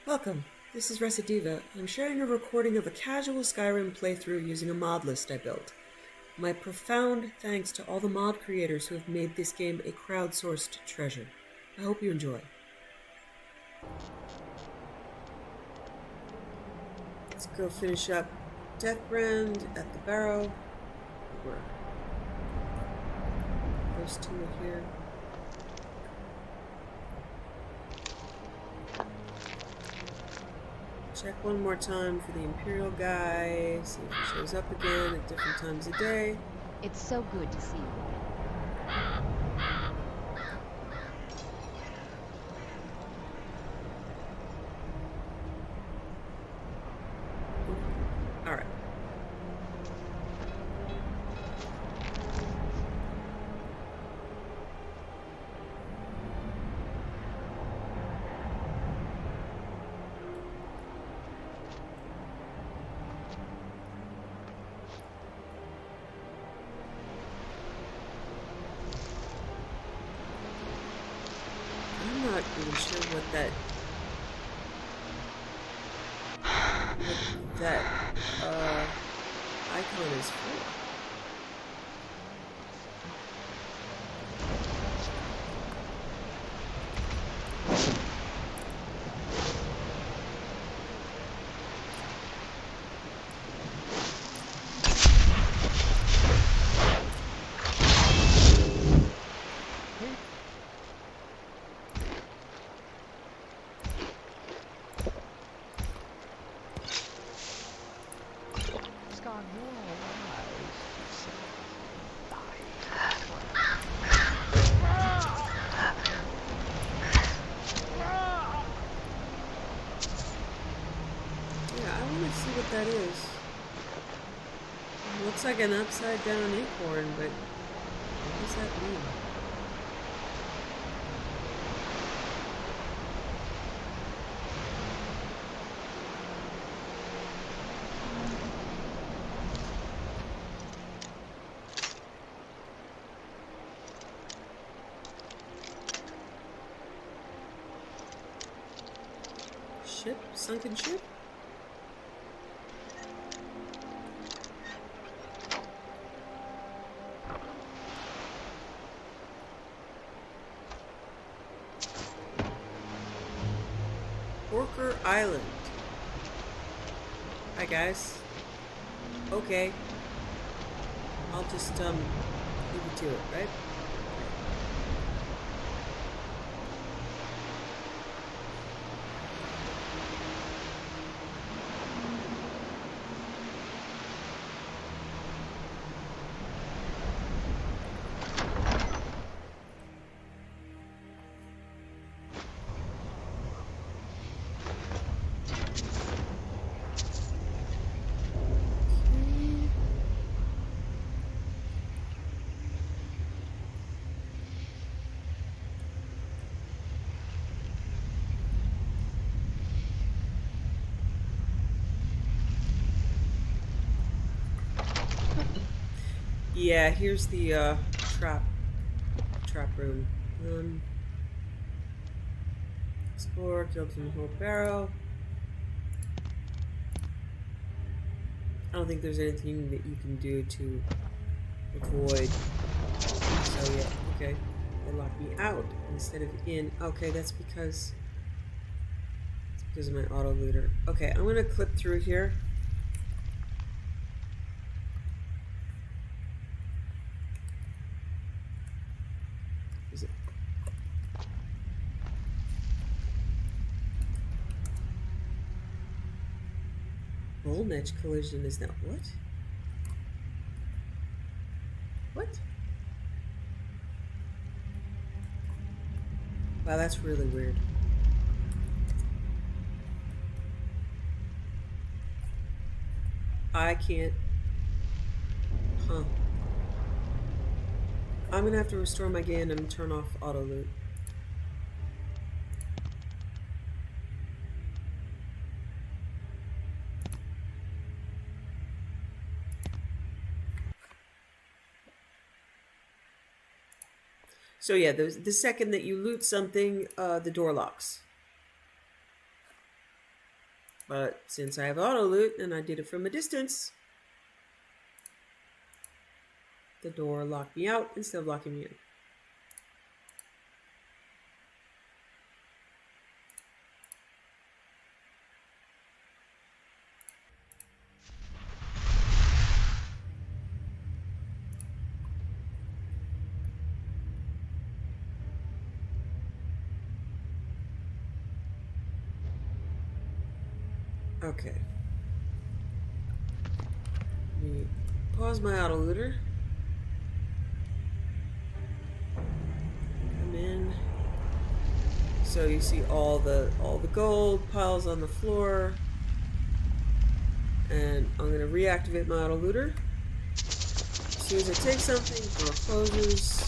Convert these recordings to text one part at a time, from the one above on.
Welcome, this is Recidiva. I'm sharing a recording of a casual Skyrim playthrough using a mod list I built. My profound thanks to all the mod creators who have made this game a crowdsourced treasure. I hope you enjoy. Let's go finish up Deathbrand at the Barrow. Those two are here. Check one more time for the Imperial guy, see if he shows up again at different times of day. It's so good to see you. Alright. I'm not even sure what that icon is for. See what that is. It looks like an upside down acorn, but what does that mean? Ship? Sunken ship? Porker Island. Hi guys. Okay. I'll just leave you to it, right? Yeah, here's the trap room. Explore, killed from the whole barrel. I don't think there's anything that you can do to avoid. So yeah, okay. They locked me out instead of in. Okay, that's because of my auto looter. Okay, I'm gonna clip through here. Is it? Bull edge collision is now what? What? Wow, that's really weird. I can't. Huh. I'm gonna have to restore my game and turn off auto loot. So yeah, the second that you loot something, the door locks. But since I have auto loot and I did it from a distance, the door locked me out instead of locking me in. Okay. Let me pause my auto looter. Come in. So you see all the gold piles on the floor. And I'm gonna reactivate my auto looter. As soon as I take something, door closes.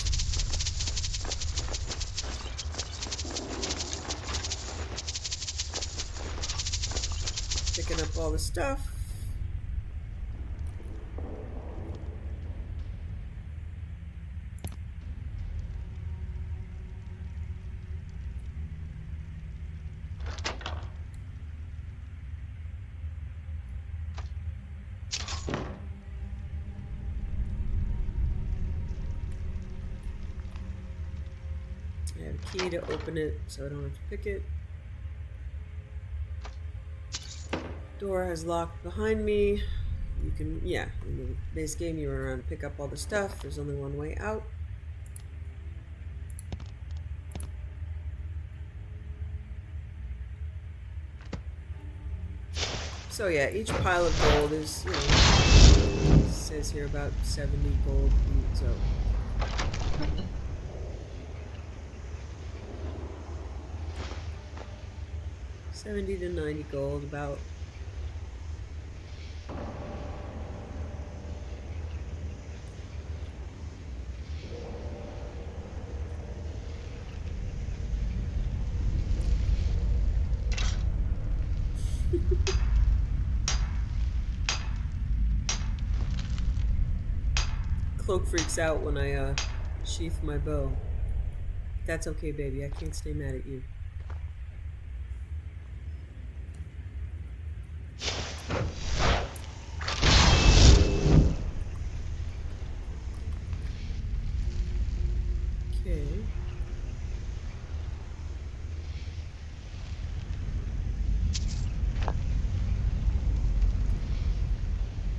Picking up all the stuff. I have a key to open it, so I don't have to pick it. Door has locked behind me. You can, yeah, in the base game you run around and pick up all the stuff. There's only one way out. So yeah, each pile of gold is, you know, it says here about 70 gold each, so. $70 to $90 gold, about. Cloak freaks out when I sheath my bow. That's okay, baby. I can't stay mad at you. Okay.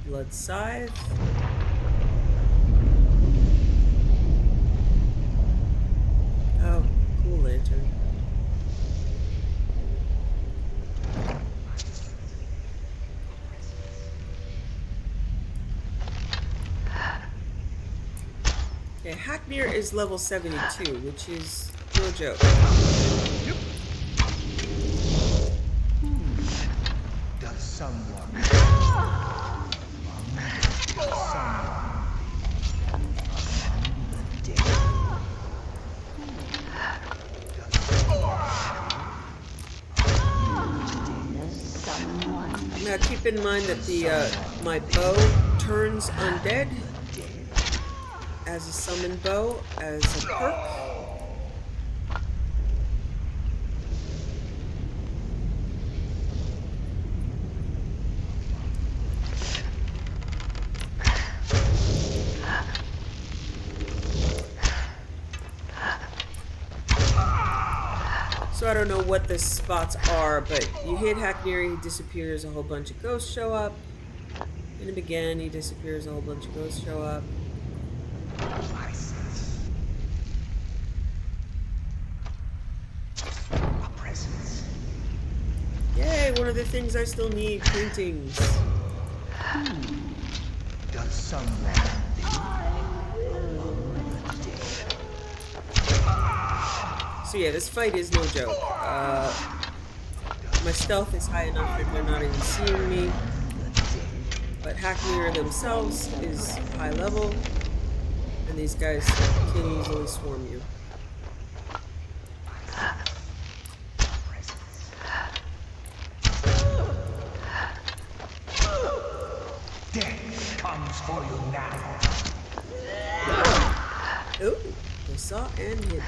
Blood scythe. Oh, cool lantern. Okay, Hacknir is level 72, which is no joke. Does someone Now keep in mind that the my bow turns undead as a summoned bow, as a perk. So I don't know what the spots are, but you hit Hacknir, he disappears, a whole bunch of ghosts show up. Hit him again, he disappears, a whole bunch of ghosts show up. Yay, one of the things I still need, paintings. does someone So yeah, this fight is no joke. My stealth is high enough that they're not even seeing me. But Hacknir themselves is high level. And these guys can easily swarm you. death comes for you now? Ooh, they saw and hit me.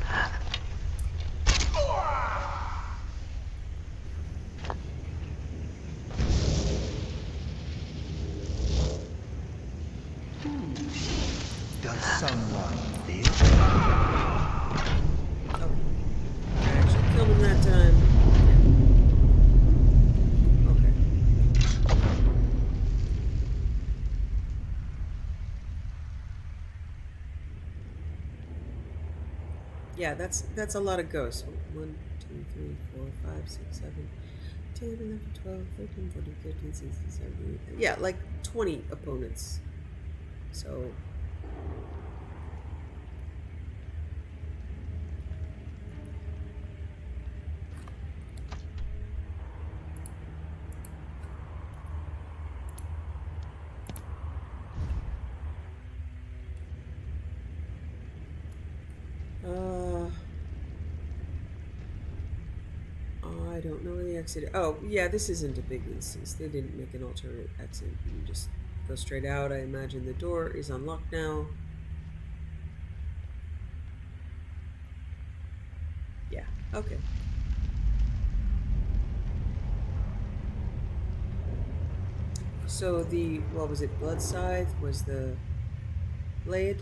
Wow. Does someone feel? Oh, I actually killed him that time. Yeah. Okay. Yeah, that's a lot of ghosts. 1, 2, 3, 4, 5, 6, 7, 10, 11, 12, 13, 14, 15, 16, 17. Yeah, like 20 opponents. So I don't know where the exit. Oh, yeah, this isn't a big instance. They didn't make an alternate exit. You can just go straight out. I imagine the door is unlocked now. Yeah, okay. So the, what was it, Blood Scythe was the blade?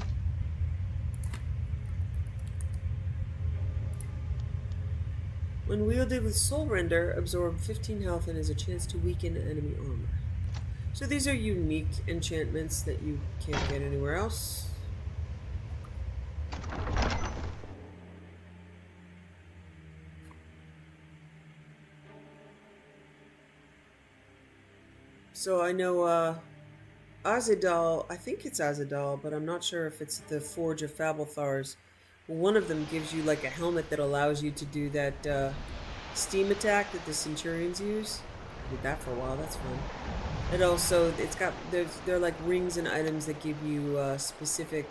When wielded with Soul Render, absorb 15 health and has a chance to weaken enemy armor. So these are unique enchantments that you can't get anywhere else. So I know Azadal, I think it's Azadal, but I'm not sure if it's the Forge of Fabalthars. One of them gives you like a helmet that allows you to do that steam attack that the Centurions use. I did that for a while, that's fun. And also, it's got, there are like rings and items that give you specific...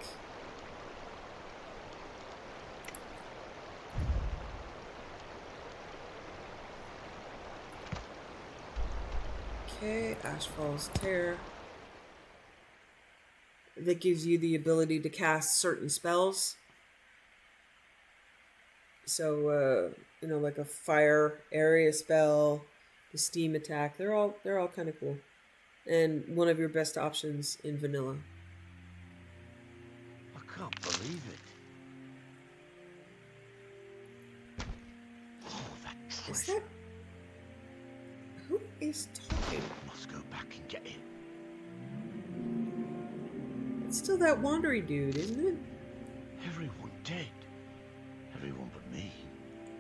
Okay, Ashfall's Tear. That gives you the ability to cast certain spells. So, you know, like a fire area spell, the steam attack, they're all kind of cool. And one of your best options in vanilla. I can't believe it. Oh, that Is treasure. that... Who is talking? Must go back and get it. It's still that wandery dude, isn't it? Everyone dead. Everyone but me.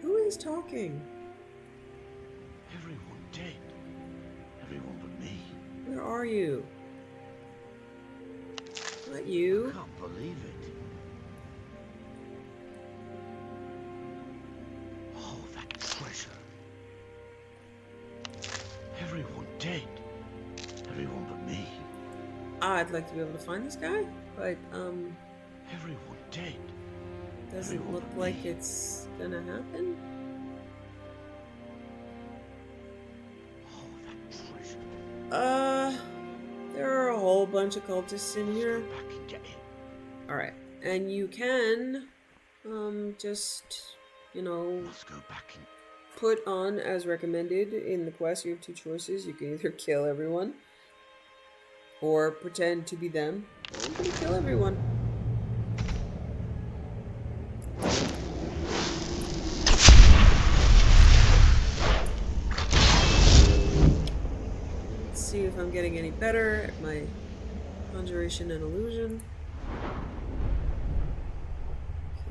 Who is talking? Everyone dead. Everyone but me. Where are you? Not I you. can't believe it. Oh, that treasure. Everyone dead. Everyone but me. I'd like to be able to find this guy, but Everyone dead. doesn't Everyone look but like me. it's gonna happen. Oh, that treasure. There are a whole bunch of cultists in here. Go back and get it. Alright. And you can just, you know, Must go back and put on as recommended in the quest. You have two choices. You can either kill everyone or pretend to be them. I'm gonna kill everyone. Let's see if I'm getting any better at my conjuration and illusion.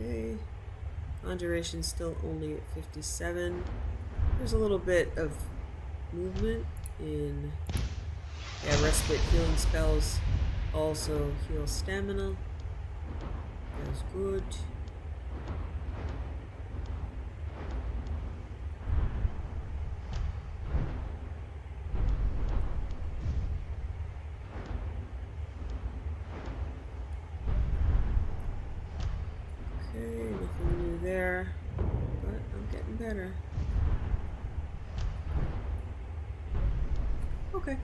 Okay. Conjuration still only at 57. There's a little bit of movement in... Yeah, respite healing spells also heal stamina. That's good. Okay, nothing new there. But I'm getting better. Okay.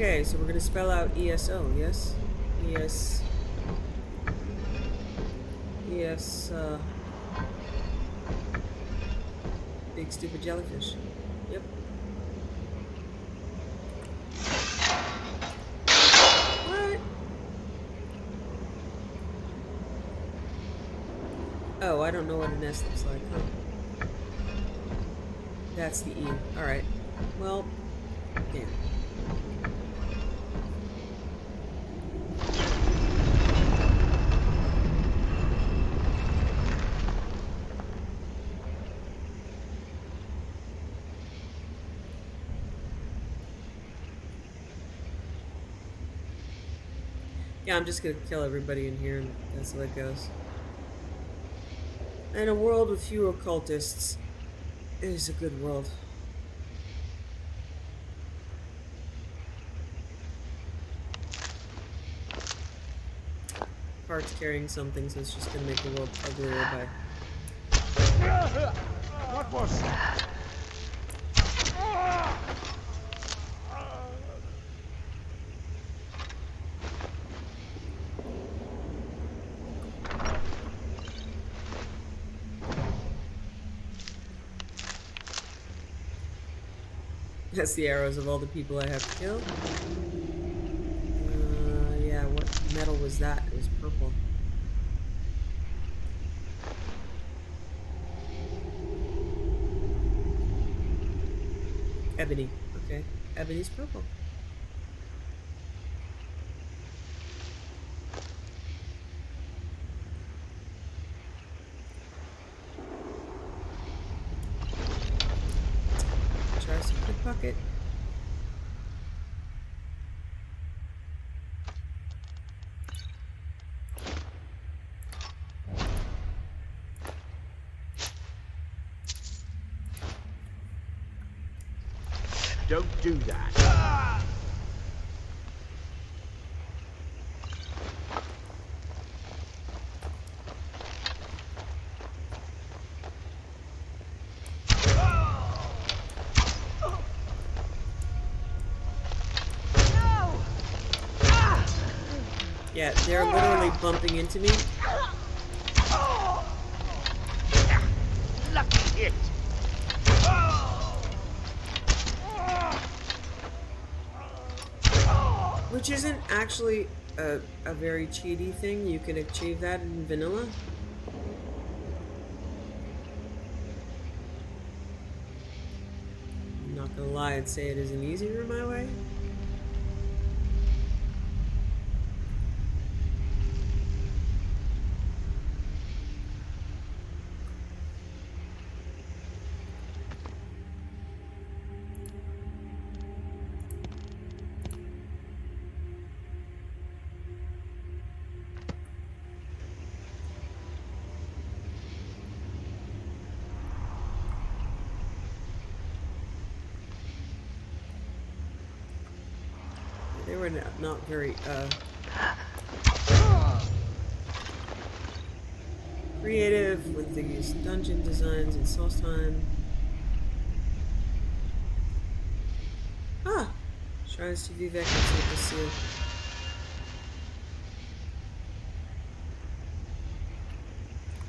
Okay, so we're gonna spell out ESO, yes? ES. ES, big stupid jellyfish. Yep. What? Oh, I don't know what an S looks like, huh? That's the E. Alright. Well, damn. Yeah, I'm just gonna kill everybody in here, and that's the way it goes. And a world with fewer cultists is a good world. Part's carrying something, so it's just gonna make the world uglier by... What was that? That's the arrows of all the people I have to kill. Yeah, what metal was that? It was purple. Ebony. Okay. Ebony's purple. Try some pickpocket. Don't do that. Yeah, they're literally bumping into me. Lucky hit. Which isn't actually a very cheaty thing. You can achieve that in vanilla. I'm not gonna lie and say it isn't easier my way. They were not very creative with these dungeon designs in Solstheim. Ah! Shrines to Vivek and Sacred Seal.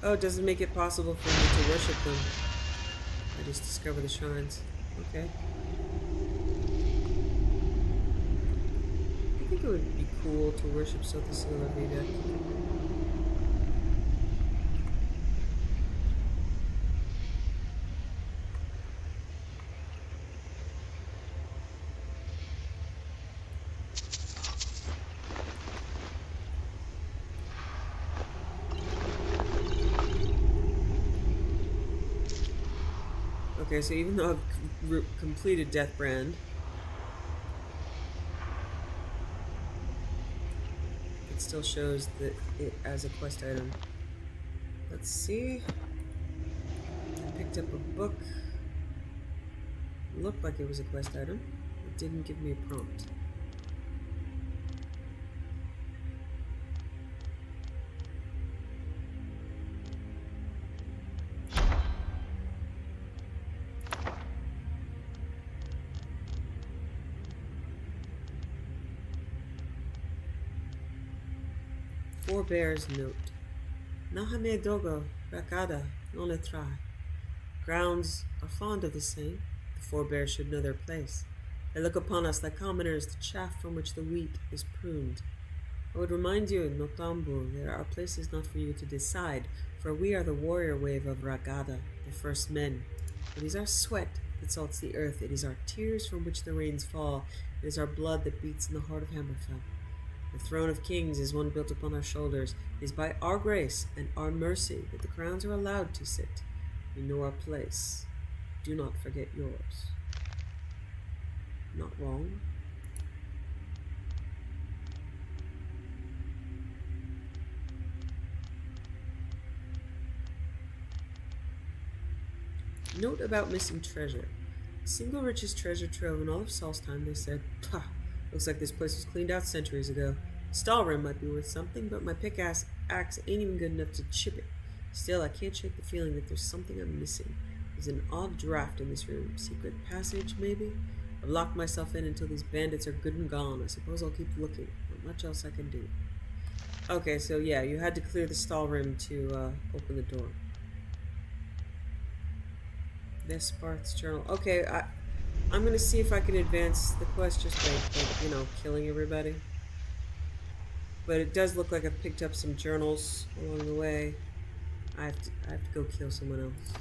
Oh, it doesn't make it possible for me to worship them. I just discovered the shrines. Okay. I think it would be cool to worship Sotha Seal or Vivek. Okay, so even though I've completed Deathbrand, it still shows that it as a quest item. Let's see. I picked up a book. Looked like it was a quest item. It didn't give me a prompt. Four Bears note. Nahame dogo, rakada, non etrai. Grounds are fond of the same. The forebears should know their place. They look upon us like commoners, the chaff from which the wheat is pruned. I would remind you, Notambu, there are places not for you to decide, for we are the warrior wave of Ragada, the first men. It is our sweat that salts the earth, it is our tears from which the rains fall, it is our blood that beats in the heart of Hammerfell. The throne of kings is one built upon our shoulders. It is by our grace and our mercy that the crowns are allowed to sit. We know our place. Do not forget yours. Not wrong. Note about missing treasure. Single richest treasure trove in all of Solstheim, they said. Pah, looks like this place was cleaned out centuries ago. Stahlrim might be worth something, but my pickaxe axe ain't even good enough to chip it. Still, I can't shake the feeling that there's something I'm missing. There's an odd draft in this room. Secret passage, maybe? I've locked myself in until these bandits are good and gone. I suppose I'll keep looking. Not much else I can do. Okay, so yeah, you had to clear the Stahlrim to open the door. Vesparth's journal. Okay, I'm gonna see if I can advance the quest just by you know, killing everybody. But it does look like I've picked up some journals along the way. I have to go kill someone else.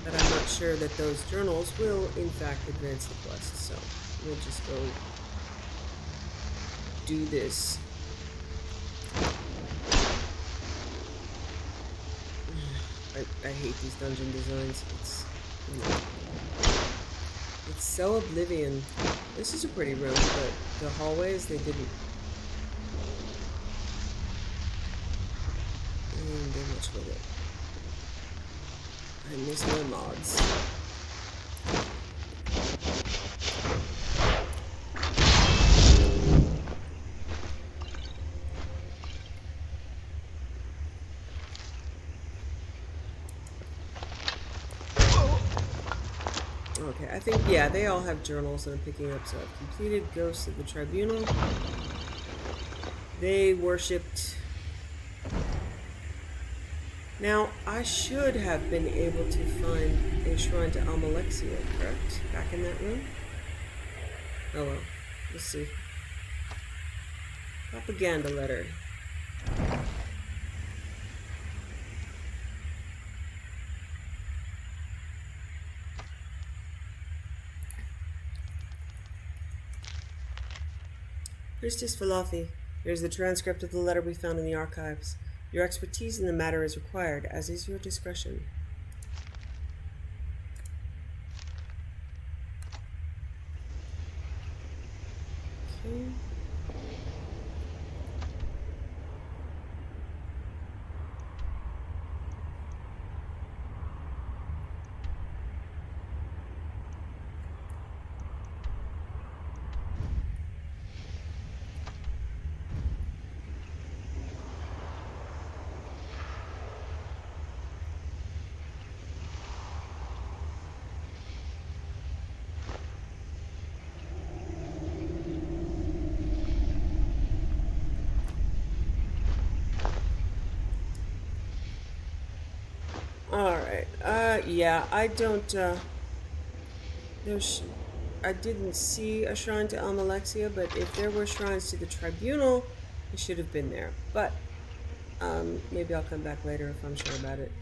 But I'm not sure that those journals will, in fact, advance the quest. So we'll just go do this. I hate these dungeon designs. It's, you know, it's so Oblivion. This is a pretty room, but the hallways, they didn't do much with it. I miss my mods. Okay, I think, yeah, they all have journals that I'm picking up. So I've completed Ghosts of the Tribunal. They worshipped. Now, I should have been able to find a shrine to Almalexia, correct? Back in that room? Oh well, let's see. Propaganda letter. Priestess Philothi, here's the transcript of the letter we found in the archives. Your expertise in the matter is required, as is your discretion. Okay. Alright, yeah, I don't, I didn't see a shrine to Almalexia, but if there were shrines to the Tribunal, it should have been there. But, maybe I'll come back later if I'm sure about it.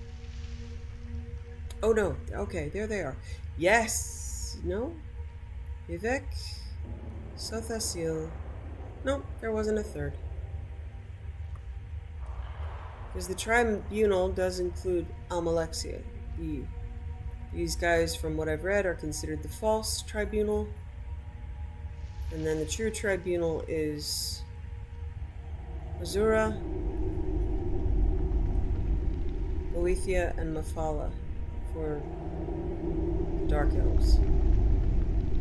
Oh no, okay, there they are. Yes! No? Vivek? Sothasil. Nope, there wasn't a third. Because the Tribunal does include Almalexia. These guys, from what I've read, are considered the false Tribunal. And then the true Tribunal is Azura, Boethia, and Mafala for Dark Elves.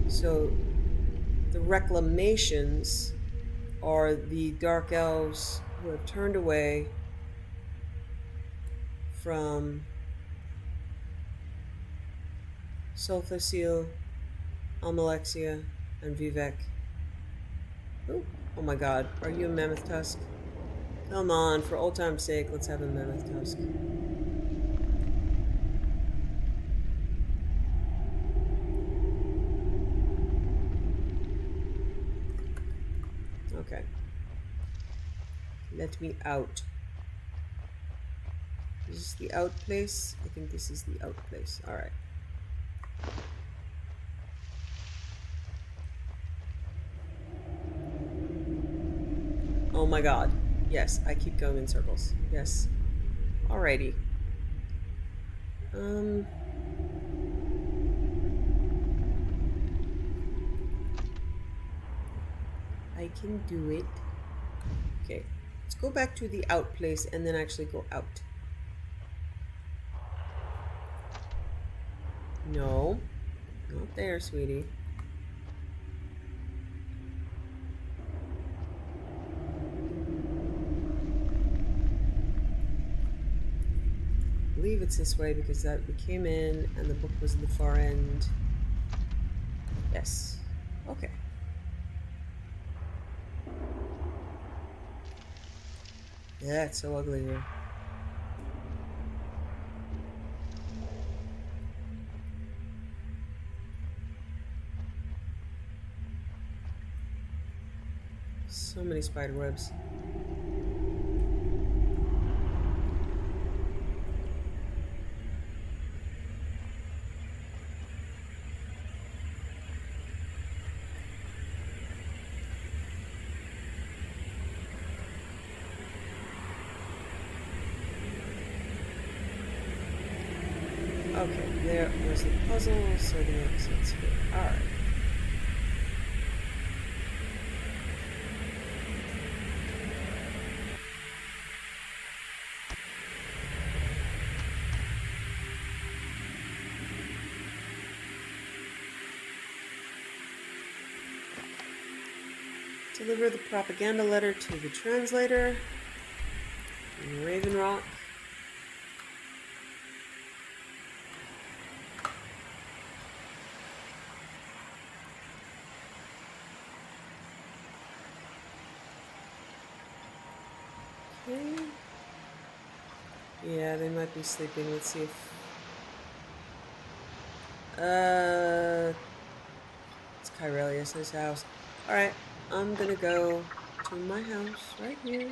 So the reclamations are the Dark Elves who have turned away from Solthasil, Almalexia, and Vivek. Oh, oh my god. Are you a mammoth tusk? Come on, for old time's sake, let's have a mammoth tusk. Okay. Let me out. Is this the out place? I think this is the out place. Alright. Oh my god. Yes, I keep going in circles. Yes. Alrighty. I can do it. Okay. Let's go back to the out place and then actually go out. No. Not there, sweetie. I believe it's this way because that we came in and the book was in the far end. Yes. Okay. Yeah, it's so ugly here. So many spider webs. Okay, there was the puzzle, so the exit's here. Alright. Deliver the propaganda letter to the translator in Raven Rock. Okay. Yeah, they might be sleeping. Let's see if... It's Kyrelius' house. Alright, I'm gonna go to my house right here.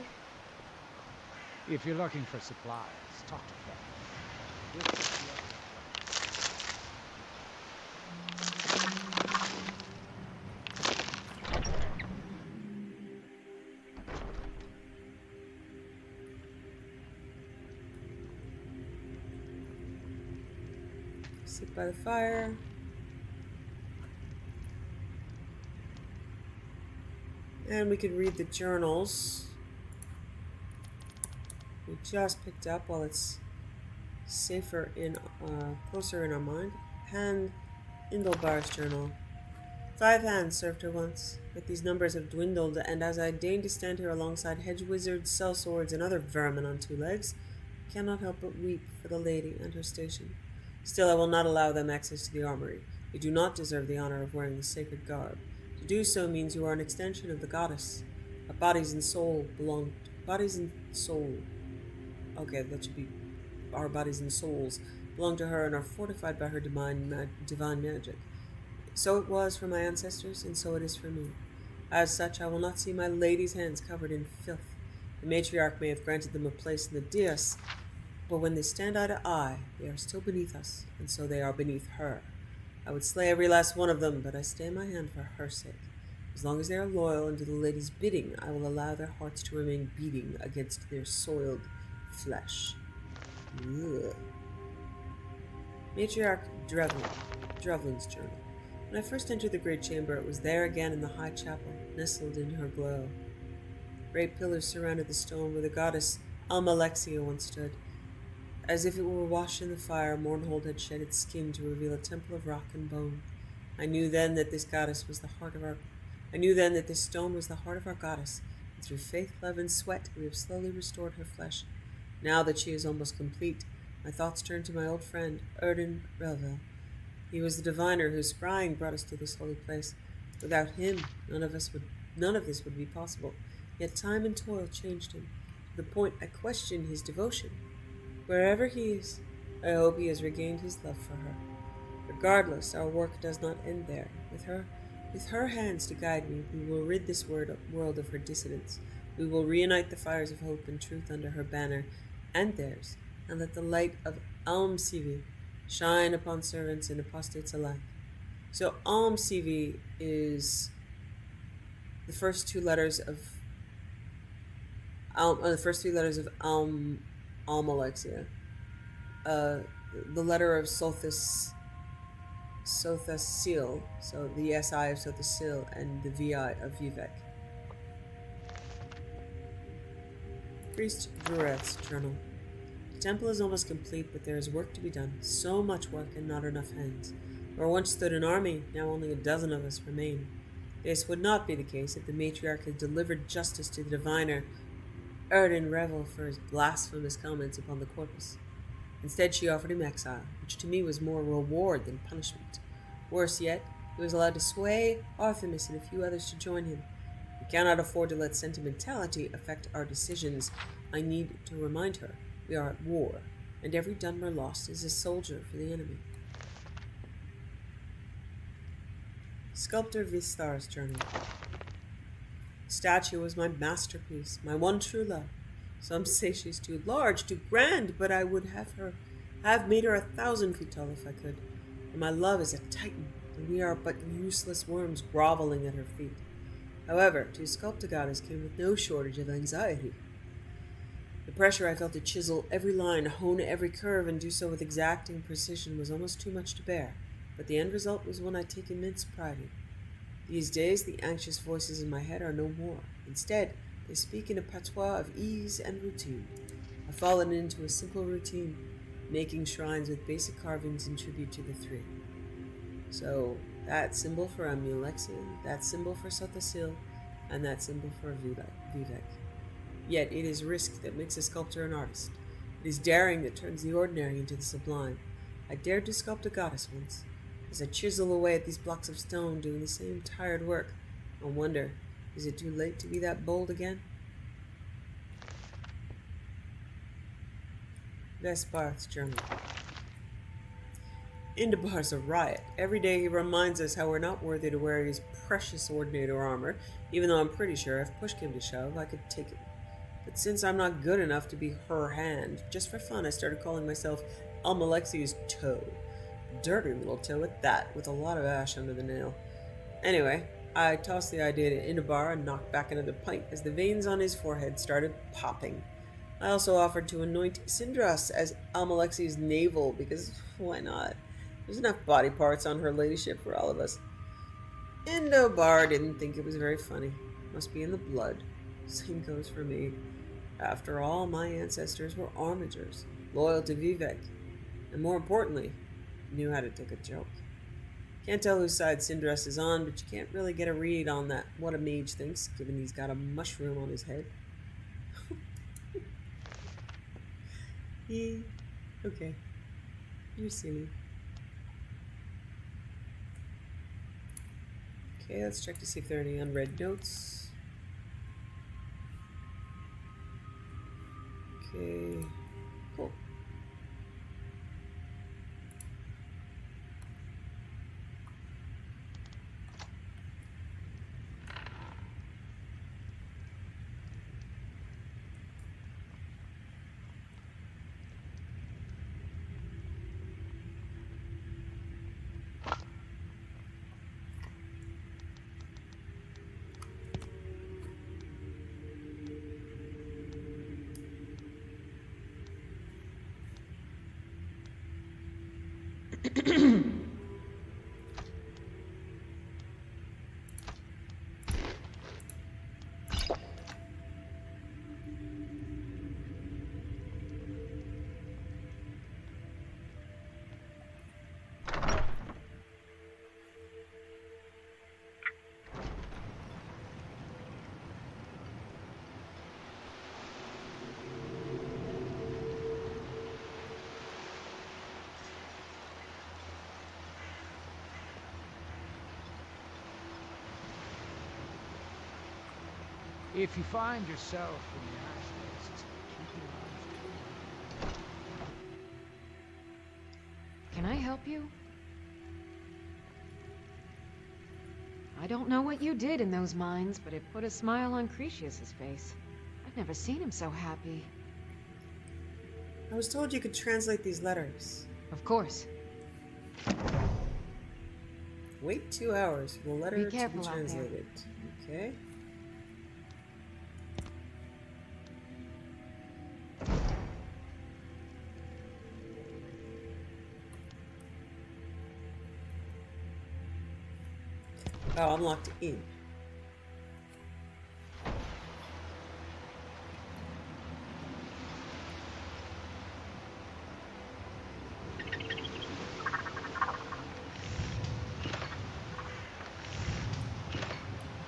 If you're looking for supplies, talk to Kaidan. Sit by the fire. And we could read the journals we just picked up while it's safer in, closer in our mind. Hand Indelbar's journal. 5 hands served her once, but these numbers have dwindled, and as I deign to stand here alongside hedge wizards, sellswords, and other vermin on 2 legs, I cannot help but weep for the lady and her station. Still, I will not allow them access to the armory. They do not deserve the honor of wearing the sacred garb. To do so means you are an extension of the goddess. Our bodies and soul belong... Bodies and soul... Okay, that should be... Our bodies and souls belong to her and are fortified by her divine magic. So it was for my ancestors, and so it is for me. As such, I will not see my lady's hands covered in filth. The matriarch may have granted them a place in the dais, but when they stand eye to eye, they are still beneath us, and so they are beneath her. I would slay every last one of them, but I stay my hand for her sake. As long as they are loyal and do the lady's bidding, I will allow their hearts to remain beating against their soiled flesh. Ugh. Matriarch Drevlin's journal. When I first entered the great chamber, it was there again in the high chapel, nestled in her glow. Great pillars surrounded the stone where the goddess Almalexia once stood. As if it were washed in the fire, Mournhold had shed its skin to reveal a temple of rock and bone. I knew then that this goddess was the heart of our... I knew then that this stone was the heart of our goddess, and through faith, love, and sweat, we have slowly restored her flesh. Now that she is almost complete, my thoughts turn to my old friend, Erden Relville. He was the diviner whose scrying brought us to this holy place. Without him, none of us would none of this would be possible. Yet time and toil changed him, to the point I question his devotion. Wherever he is, I hope he has regained his love for her. Regardless, our work does not end there. With her hands to guide me, we will rid this world of her dissidents. We will reunite the fires of hope and truth under her banner and theirs, and let the light of Alm Sivi shine upon servants and apostates alike. So Alm Sivi is the first two letters of the first three letters of Almalexia. Uh, the letter of Sothasil, so the SI of Sothasil and the VI of Vivek. Priest Dureth's journal. The temple is almost complete, but there is work to be done. So much work and not enough hands. Where once stood an army, now only a dozen of us remain. This would not be the case if the matriarch had delivered justice to the diviner Erden Revel for his blasphemous comments upon the corpus. Instead, she offered him exile, which to me was more reward than punishment. Worse yet, he was allowed to sway Artemis and a few others to join him. We cannot afford to let sentimentality affect our decisions. I need to remind her we are at war, and every Dunmer lost is a soldier for the enemy. Sculptor Vistar's journal. The statue was my masterpiece, my one true love. Some say she's too large, too grand, but I would have made her 1,000 feet tall if I could. For my love is a titan, and we are but useless worms groveling at her feet. However, to sculpt a goddess came with no shortage of anxiety. The pressure I felt to chisel every line, hone every curve, and do so with exacting precision was almost too much to bear, but the end result was one I take immense pride in. These days, the anxious voices in my head are no more. Instead, they speak in a patois of ease and routine. I've fallen into a simple routine, making shrines with basic carvings in tribute to the three. So, that symbol for Amulexia, that symbol for Sothasil, and that symbol for Vivek. Yet it is risk that makes a sculptor an artist. It is daring that turns the ordinary into the sublime. I dared to sculpt a goddess once. As I chisel away at these blocks of stone, doing the same tired work, I wonder, is it too late to be that bold again? Vesparth's journal. Indabar's a riot. Every day he reminds us how we're not worthy to wear his precious ordinator armor, even though I'm pretty sure if push came to shove, I could take it. But since I'm not good enough to be her hand, just for fun I started calling myself Almalexia's toe. Dirty little toe at that, with a lot of ash under the nail. Anyway, I tossed the idea to Indabar and knocked back another pint as the veins on his forehead started popping. I also offered to anoint Sindras as Almalexia's navel, because why not? There's enough body parts on her ladyship for all of us. Indabar didn't think it was very funny. Must be in the blood. Same goes for me. After all, my ancestors were armigers, loyal to Vivek, and more importantly, knew how to take a joke. Can't tell whose side Sindras is on, but you can't really get a read on that what a mage thinks, given he's got a mushroom on his head. Okay. You're silly. Okay, let's check to see if there are any unread notes. Okay, cool. If you find yourself in the ash wastes, keep your eyes open. Can I help you? I don't know what you did in those mines, but it put a smile on Cretius's face. I've never seen him so happy. I was told you could translate these letters. Of course. Wait 2 hours for the letter to be careful out there. translated. Okay. Oh, I'm locked in.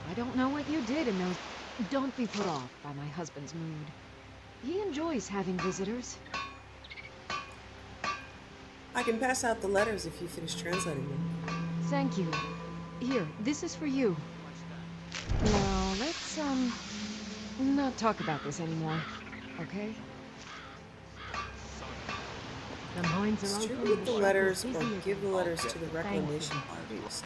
I don't know what you did in those... Don't be put off by my husband's mood. He enjoys having visitors. I can pass out the letters if you finish translating them. Thank you. Here, this is for you. Now, let's, not talk about this anymore, okay? The mines are open. Distribute the letters or Busy as give the letters to the Thank reclamation you. priest.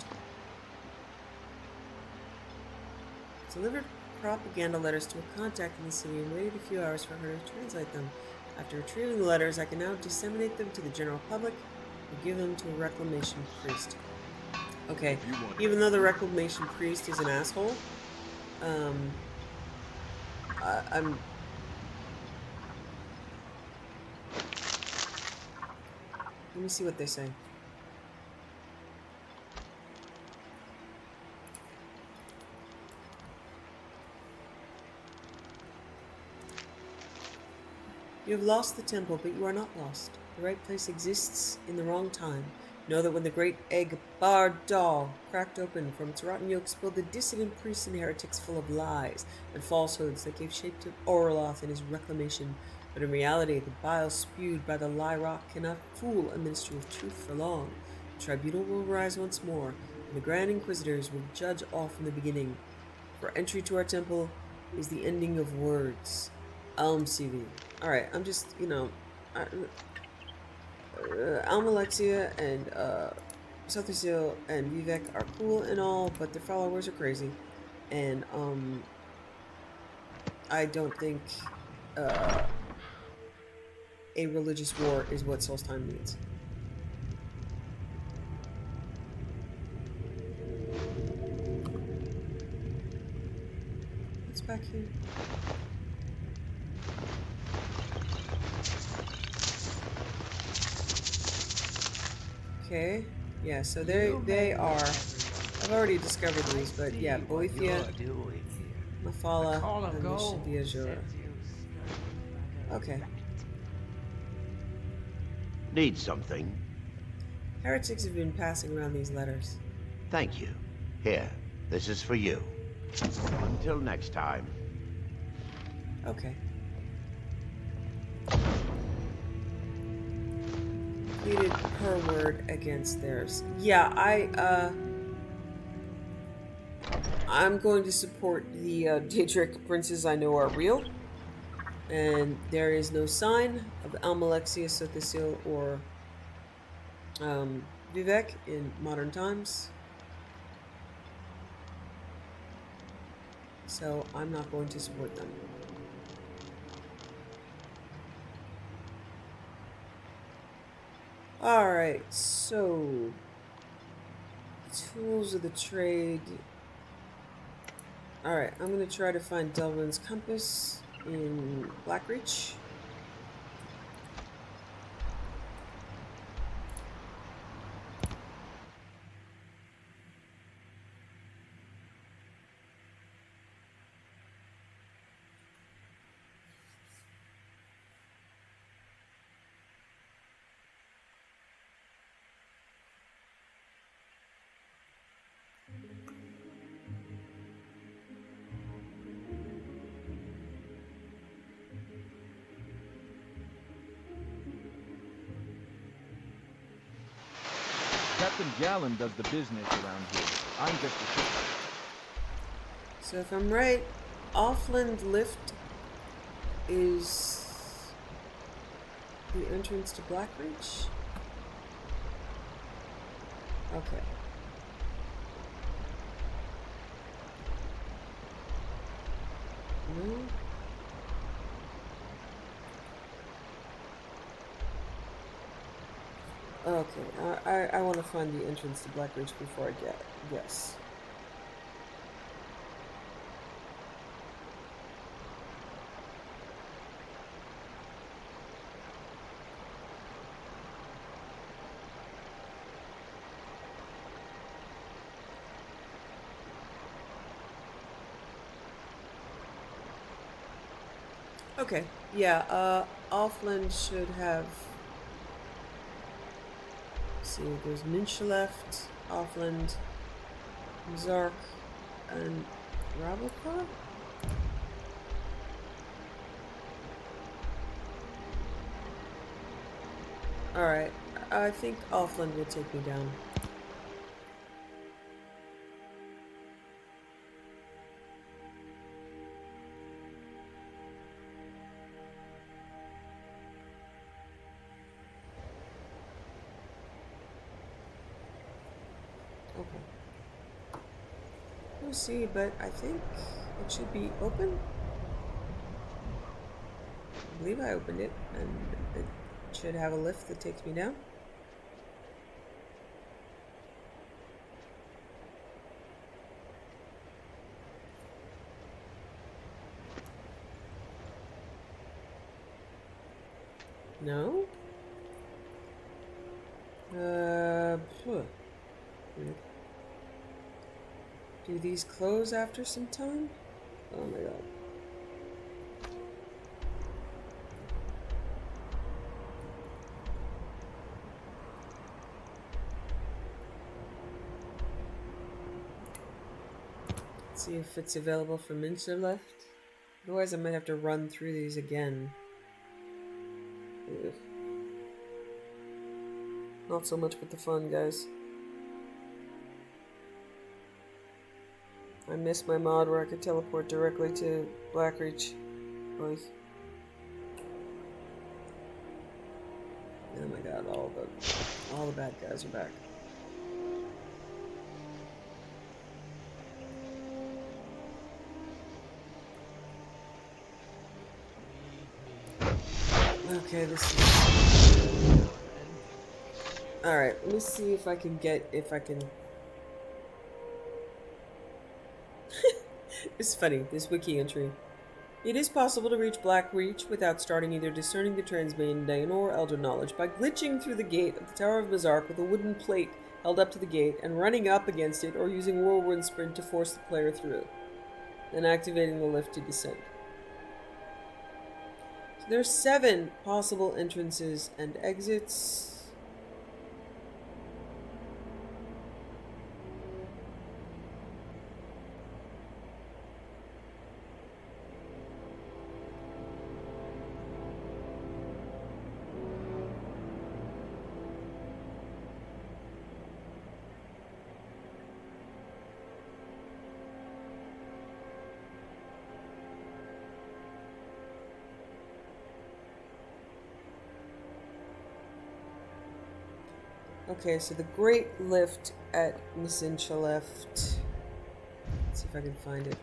Delivered propaganda letters to a contact in the city and waited a few hours for her to translate them. After retrieving the letters, I can now disseminate them to the general public and give them to a reclamation priest. Okay, even though the reclamation priest is an asshole, I'm... Let me see what they say. You have lost the temple, but you are not lost. The right place exists in the wrong time. Know that when the great egg Bardal cracked open, from its rotten yolk spilled the dissident priests and heretics full of lies and falsehoods that gave shape to Orloth and his reclamation. But in reality, the bile spewed by the lie rock cannot fool a ministry of truth for long. The tribunal will rise once more, and the Grand Inquisitors will judge all from the beginning. For entry to our temple is the ending of words. CV. Alright, I'm just, you know, Almalexia and Sothisil and Vivek are cool and all, but their followers are crazy. And, I don't think, a religious war is what Solstheim needs. What's back here? Okay, yeah, so they are, I've already discovered these, but yeah, Boethia, Mafala, and this should be Azura. Okay. Need something? Heretics have been passing around these letters. Thank you. Here, this is for you. Until next time. Okay. Completed her word against theirs. Yeah, I'm going to support the Daedric princes I know are real. And there is no sign of Almalexia, Sothisil, or Vivek in modern times. So I'm not going to support them. Alright, so tools of the trade. Alright, I'm gonna try to find Delvin's compass in Blackreach. Captain Gallon does the business around here. I'm just a shipper. So if I'm right, Offland Lift is the entrance to Blackridge? Okay. No? Okay, I want to find the entrance to Blackridge before I guess. Okay, yeah, Offland should have... Let's see, there's Minsha left, Offland, Zark, and Rabaka? Alright, I think Offland will take me down. Okay. We'll see, but I think it should be open. I believe I opened it, and it should have a lift that takes me down. No? Weird. Do these close after some time? Oh my god. Let's see if it's available for Minster left. Otherwise I might have to run through these again. Ugh. Not so much with the fun, guys. I missed my mod where I could teleport directly to Blackreach. Oy. Oh my god, all the bad guys are back. Okay, this is... Alright, let me see if I can It's funny, this wiki entry. It is possible to reach Blackreach without starting either discerning the Transmundane or Elder Knowledge by glitching through the gate of the Tower of Mazark with a wooden plate held up to the gate and running up against it or using Whirlwind Sprint to force the player through, then activating the lift to descend. So there's 7 possible entrances and exits. Okay, so the Great Lift at Misincha left. Let's see if I can find it.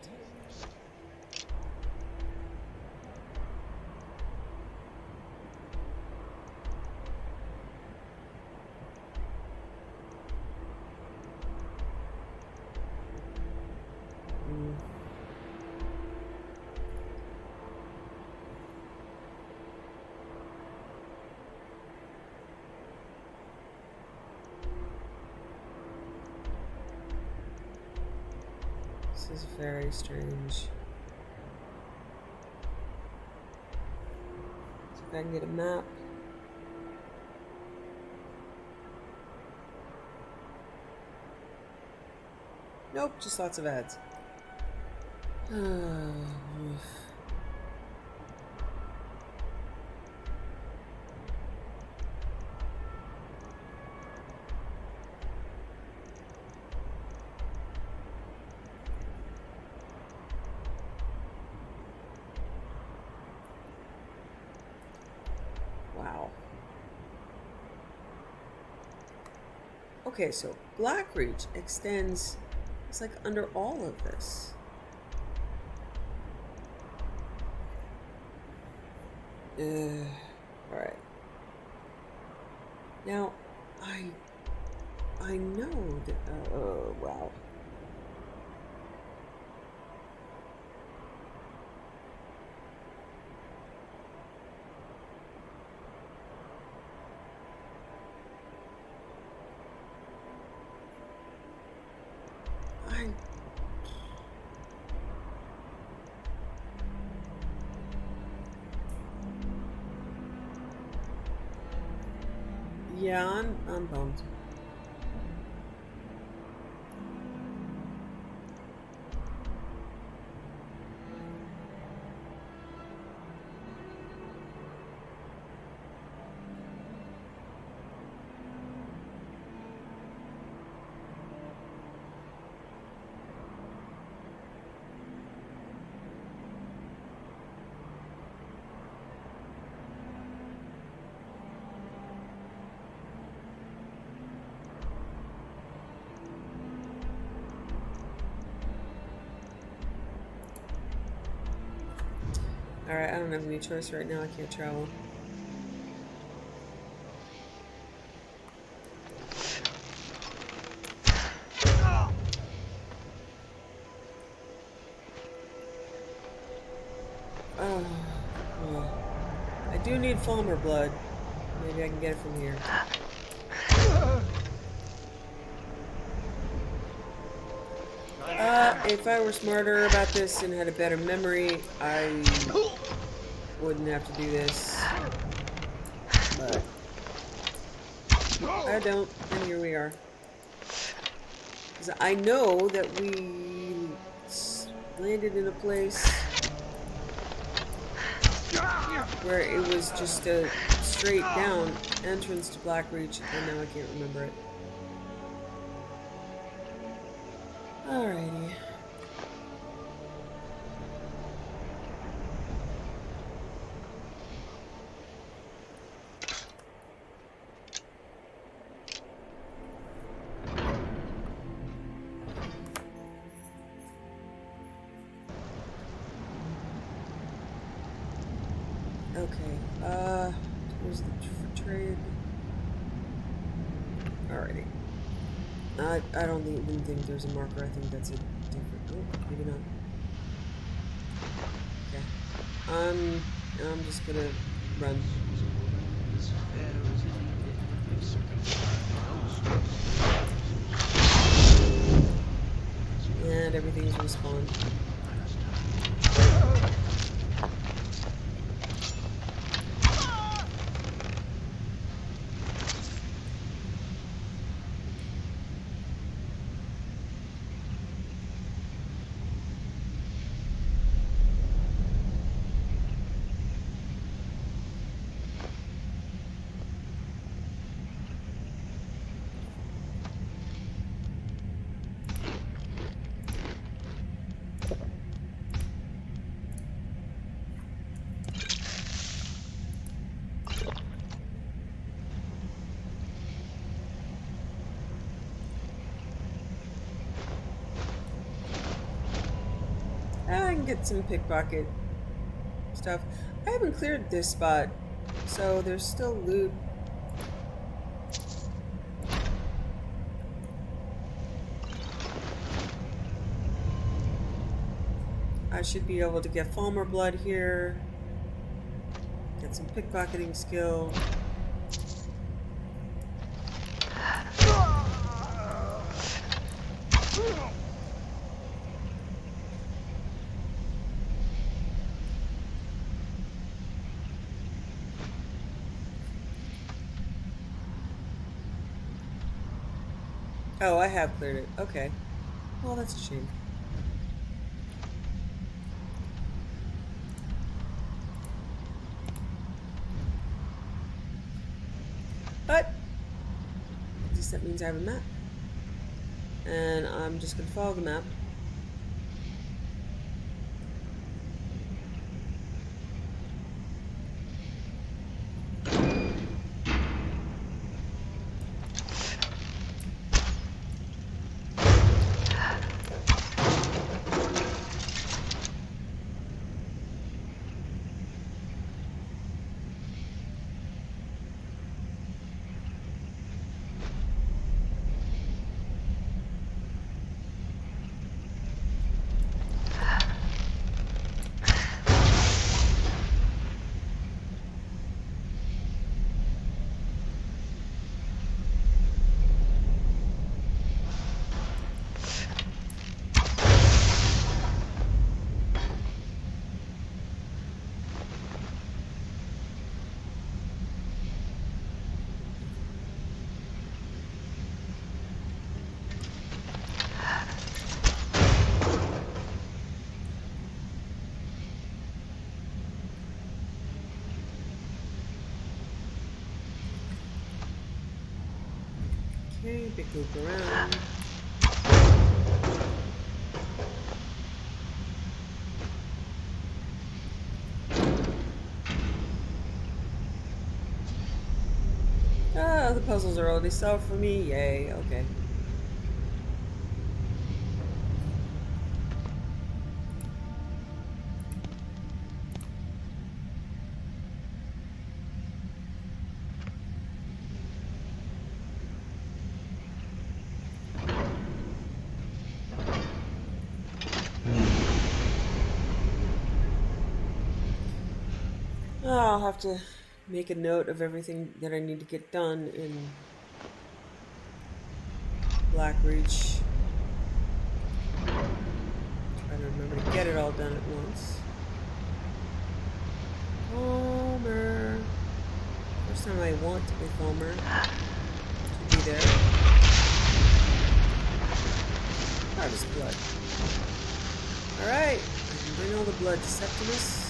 This is very strange. See if I can get a map. Nope, just lots of ads. Okay, so Blackreach extends. It's like under all of this. All right. Now, I know that. Oh wow. I. Yeah, I'm bummed. Alright, I don't have any choice right now. I can't travel. Oh. I do need Falmer blood. Maybe I can get it from here. If I were smarter about this and had a better memory, I wouldn't have to do this. But I don't, and here we are. Because I know that we landed in a place where it was just a straight down entrance to Blackreach, and now I can't remember it. Alrighty. Okay, here's the trade. Alrighty. I don't even think there's a marker. I think that's a different. Oh, maybe not. Okay. I'm just gonna run. And everything's respawned. I can get some pickpocket stuff. I haven't cleared this spot, so there's still loot. I should be able to get Falmer blood here. Get some pickpocketing skill. Oh, I have cleared it. Okay. Well, that's a shame. But at least that means I have a map. And I'm just going to follow the map. Okay, big loop around. Ah, the puzzles are already solved for me. Yay, okay. I'll have to make a note of everything that I need to get done in Blackreach. Try to remember to get it all done at once. Palmer. First time I want a Palmer to be there. Harvest blood. Alright, I can bring all the blood to Septimus.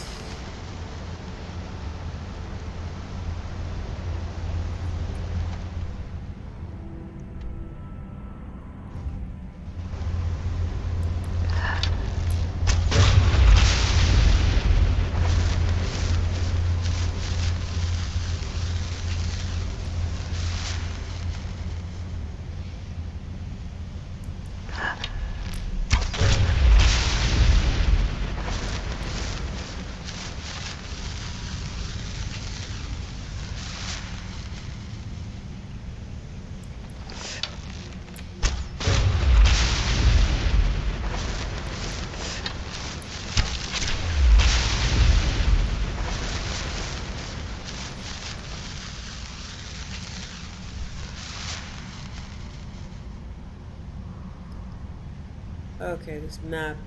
Okay, this map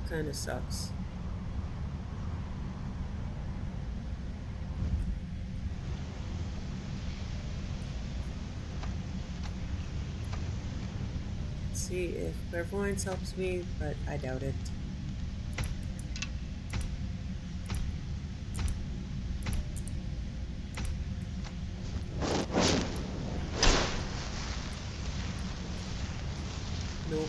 kind of sucks. Let's see if clairvoyance helps me, but I doubt it. Nope.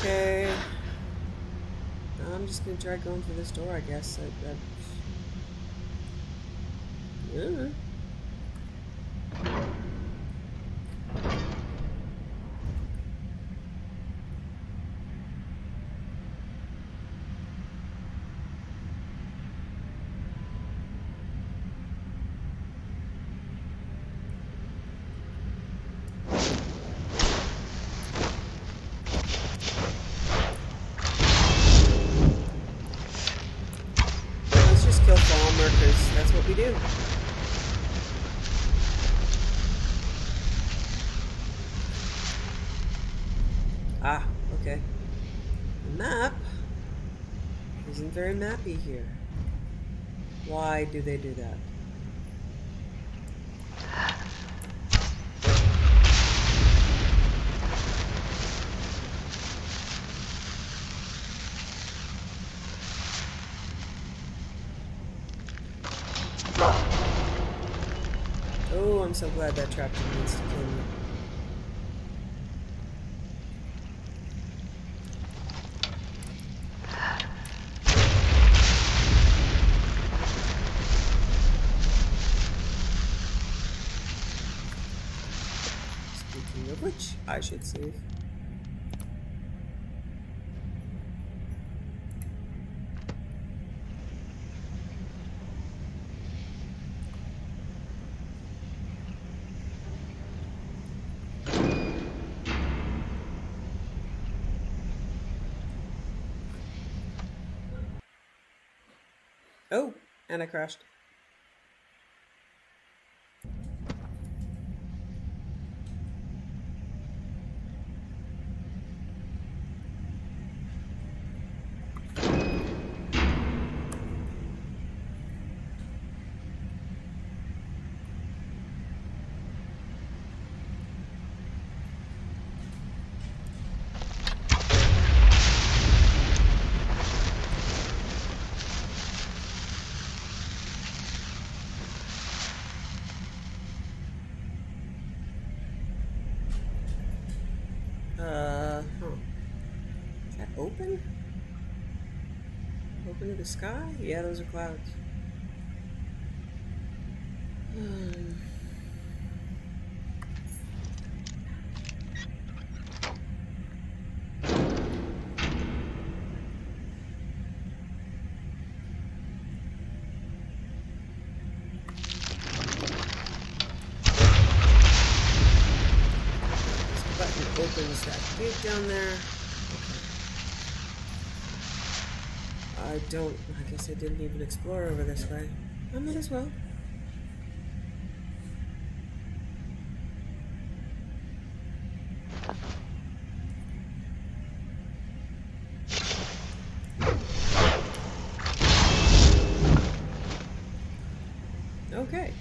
Okay. I'm just gonna try going through this door, I guess. Yeah. Let's just kill Falmer, because that's what we do. Ah, okay. The map isn't very mappy here. Why do they do that? Oh, I'm so glad that trap didn't needs to kill me. Speaking of which, I should save. Oh, and I crashed. Up into the sky? Yeah, those are clouds. Opens that gate down there. I guess I didn't even explore over this way. I might as well. Okay.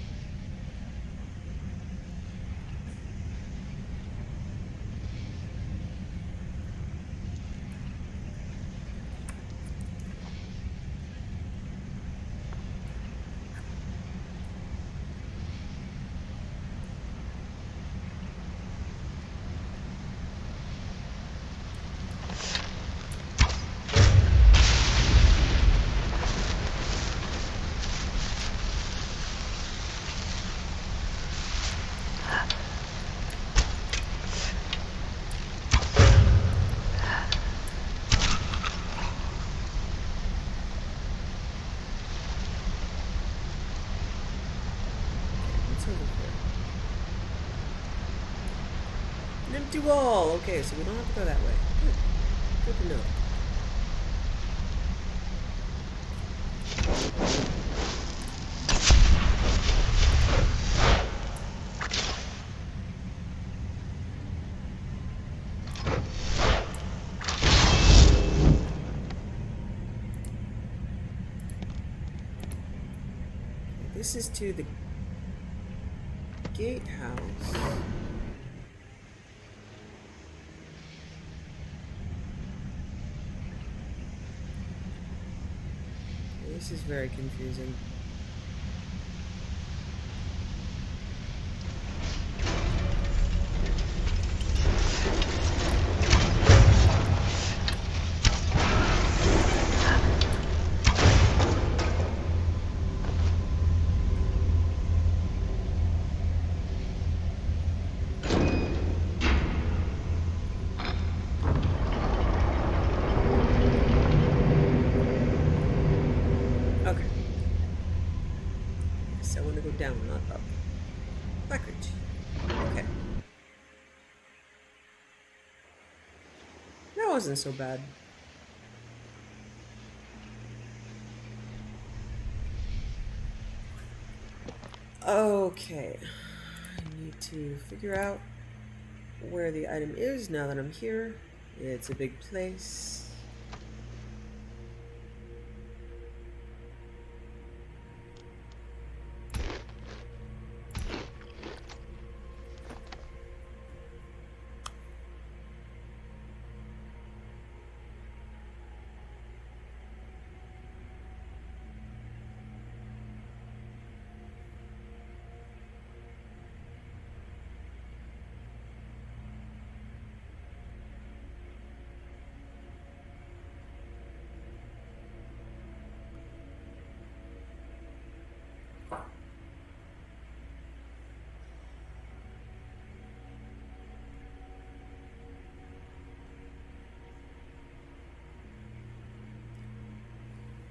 An empty wall. Okay, so we don't have to go that way. Good. Good to know. This is to the gatehouse. This is very confusing. Down, not up. Backwards. Okay. That wasn't so bad. Okay. I need to figure out where the item is now that I'm here. It's a big place.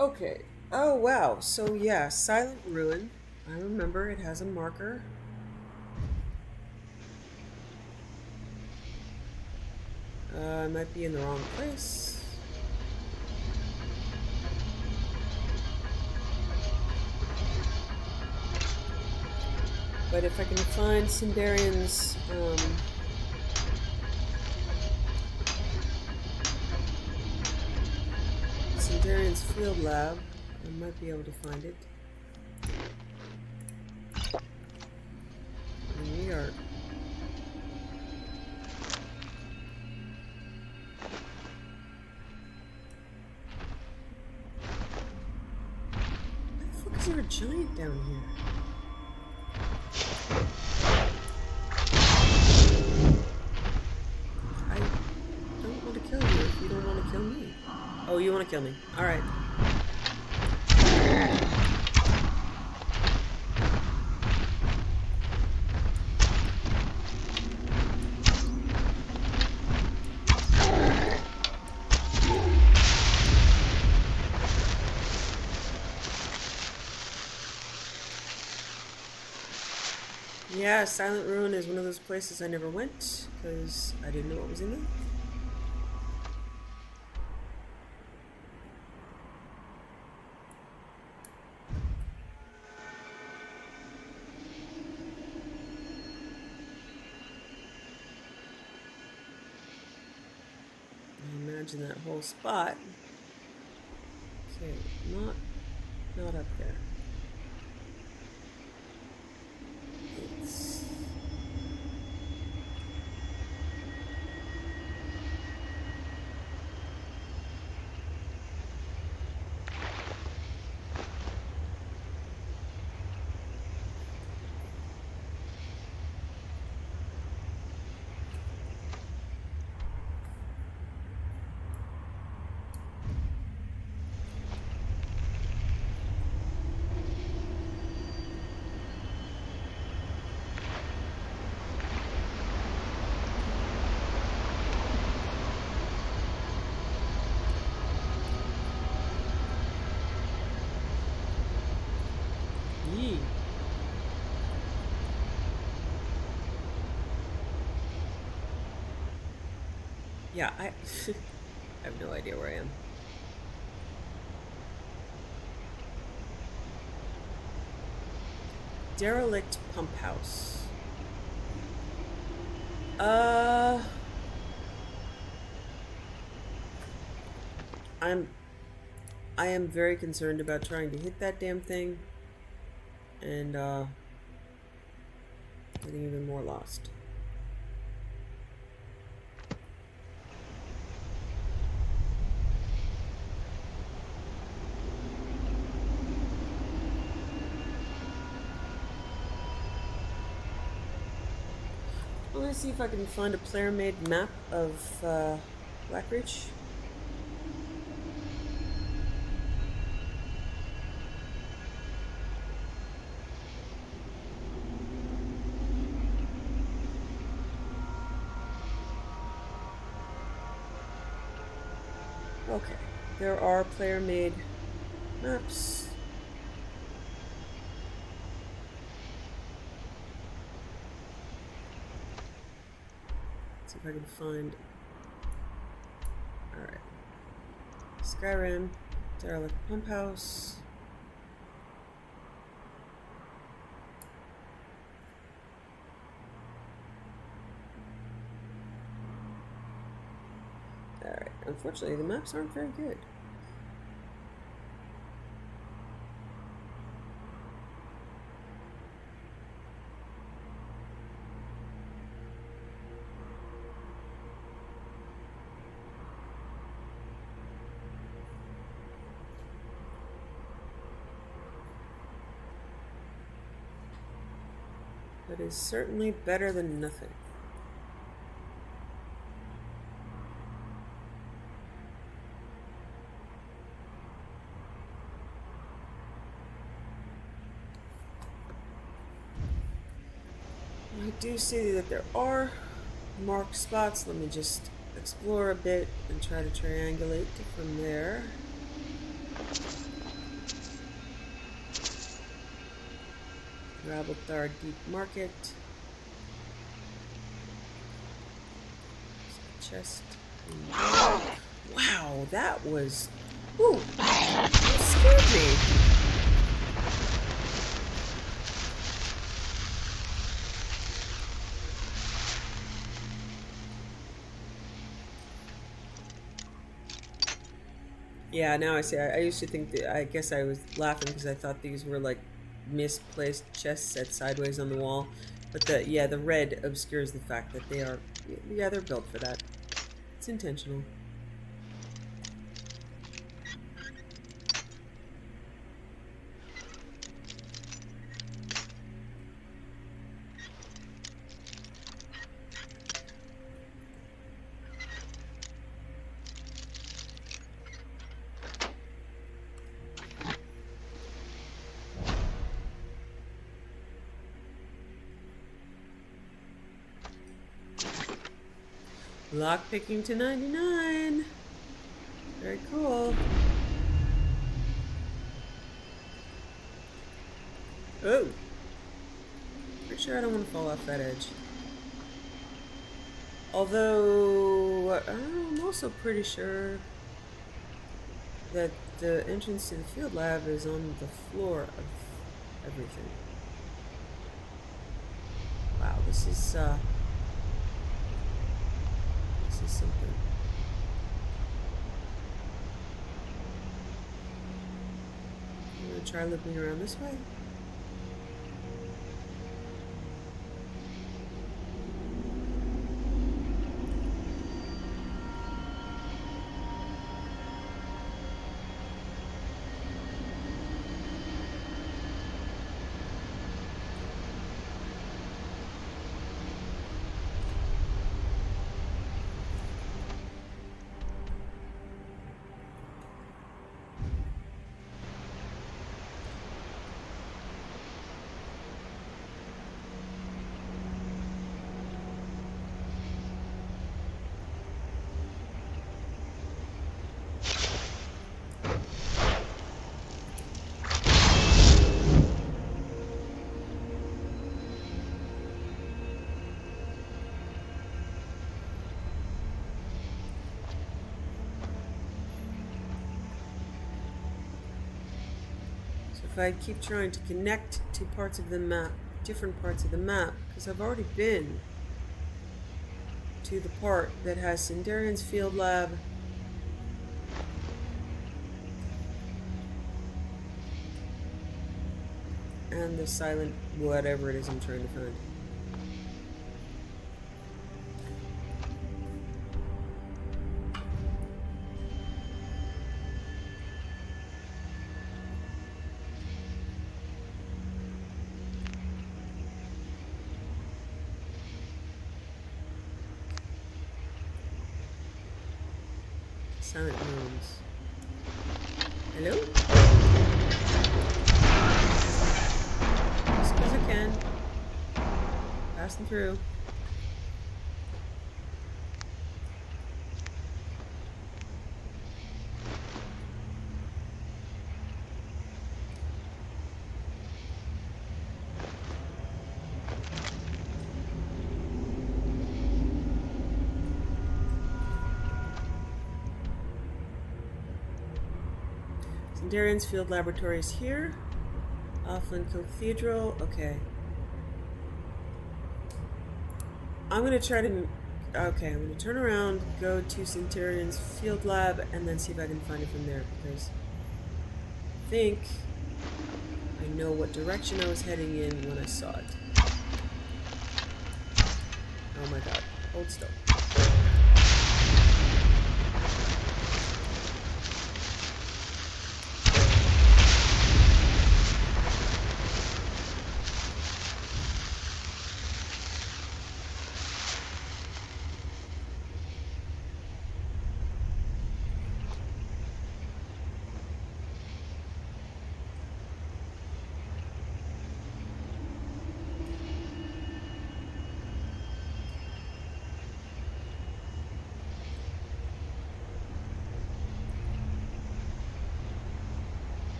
Okay. Oh, wow. So, yeah, Silent Ruin. I remember it has a marker. I might be in the wrong place. But if I can find Sindarian's, Sindarian's field lab, I might be able to find it. And we are... Why the fuck is there a giant down here? I don't want to kill you if you don't want to kill me. Oh, you want to kill me. Alright. Yeah, Silent Ruin is one of those places I never went because I didn't know what was in there. I imagine that whole spot. Okay, not up there. It's yee. Yeah, I have no idea where I am. Derelict pump house. I'm I am very concerned about trying to hit that damn thing and getting even more lost. I'm gonna see if I can find a player-made map of Blackreach. Okay, there are player-made maps. Let's see if I can find. All right, Skyrim, derelict pump house. Alright, unfortunately the maps aren't very good. But it's certainly better than nothing. I do see that there are marked spots. Let me just explore a bit and try to triangulate from there. Gravelthar Deep Market. Chest. Wow, that was. Ooh, that scared me. Yeah, now I see. I used to think that. I guess I was laughing because I thought these were like misplaced chests set sideways on the wall. But the red obscures the fact that they are. Yeah, they're built for that. It's intentional. Lock picking to 99. Very cool. Oh. Pretty sure I don't want to fall off that edge. Although, I'm also pretty sure that the entrance to the field lab is on the floor of everything. Wow, this is something. I'm gonna try looping around this way. If I keep trying to connect to parts of the map, different parts of the map, because I've already been to the part that has Sindarian's Field Lab, and the silent whatever it is I'm trying to find. Silent rooms. Hello? As good as I can. Passing through. Darian's Field Laboratory is here. Offland Cathedral. Okay. I'm gonna try to. Okay, I'm gonna turn around, go to Centurion's Field Lab, and then see if I can find it from there, because I think I know what direction I was heading in when I saw it. Oh my god. Hold still.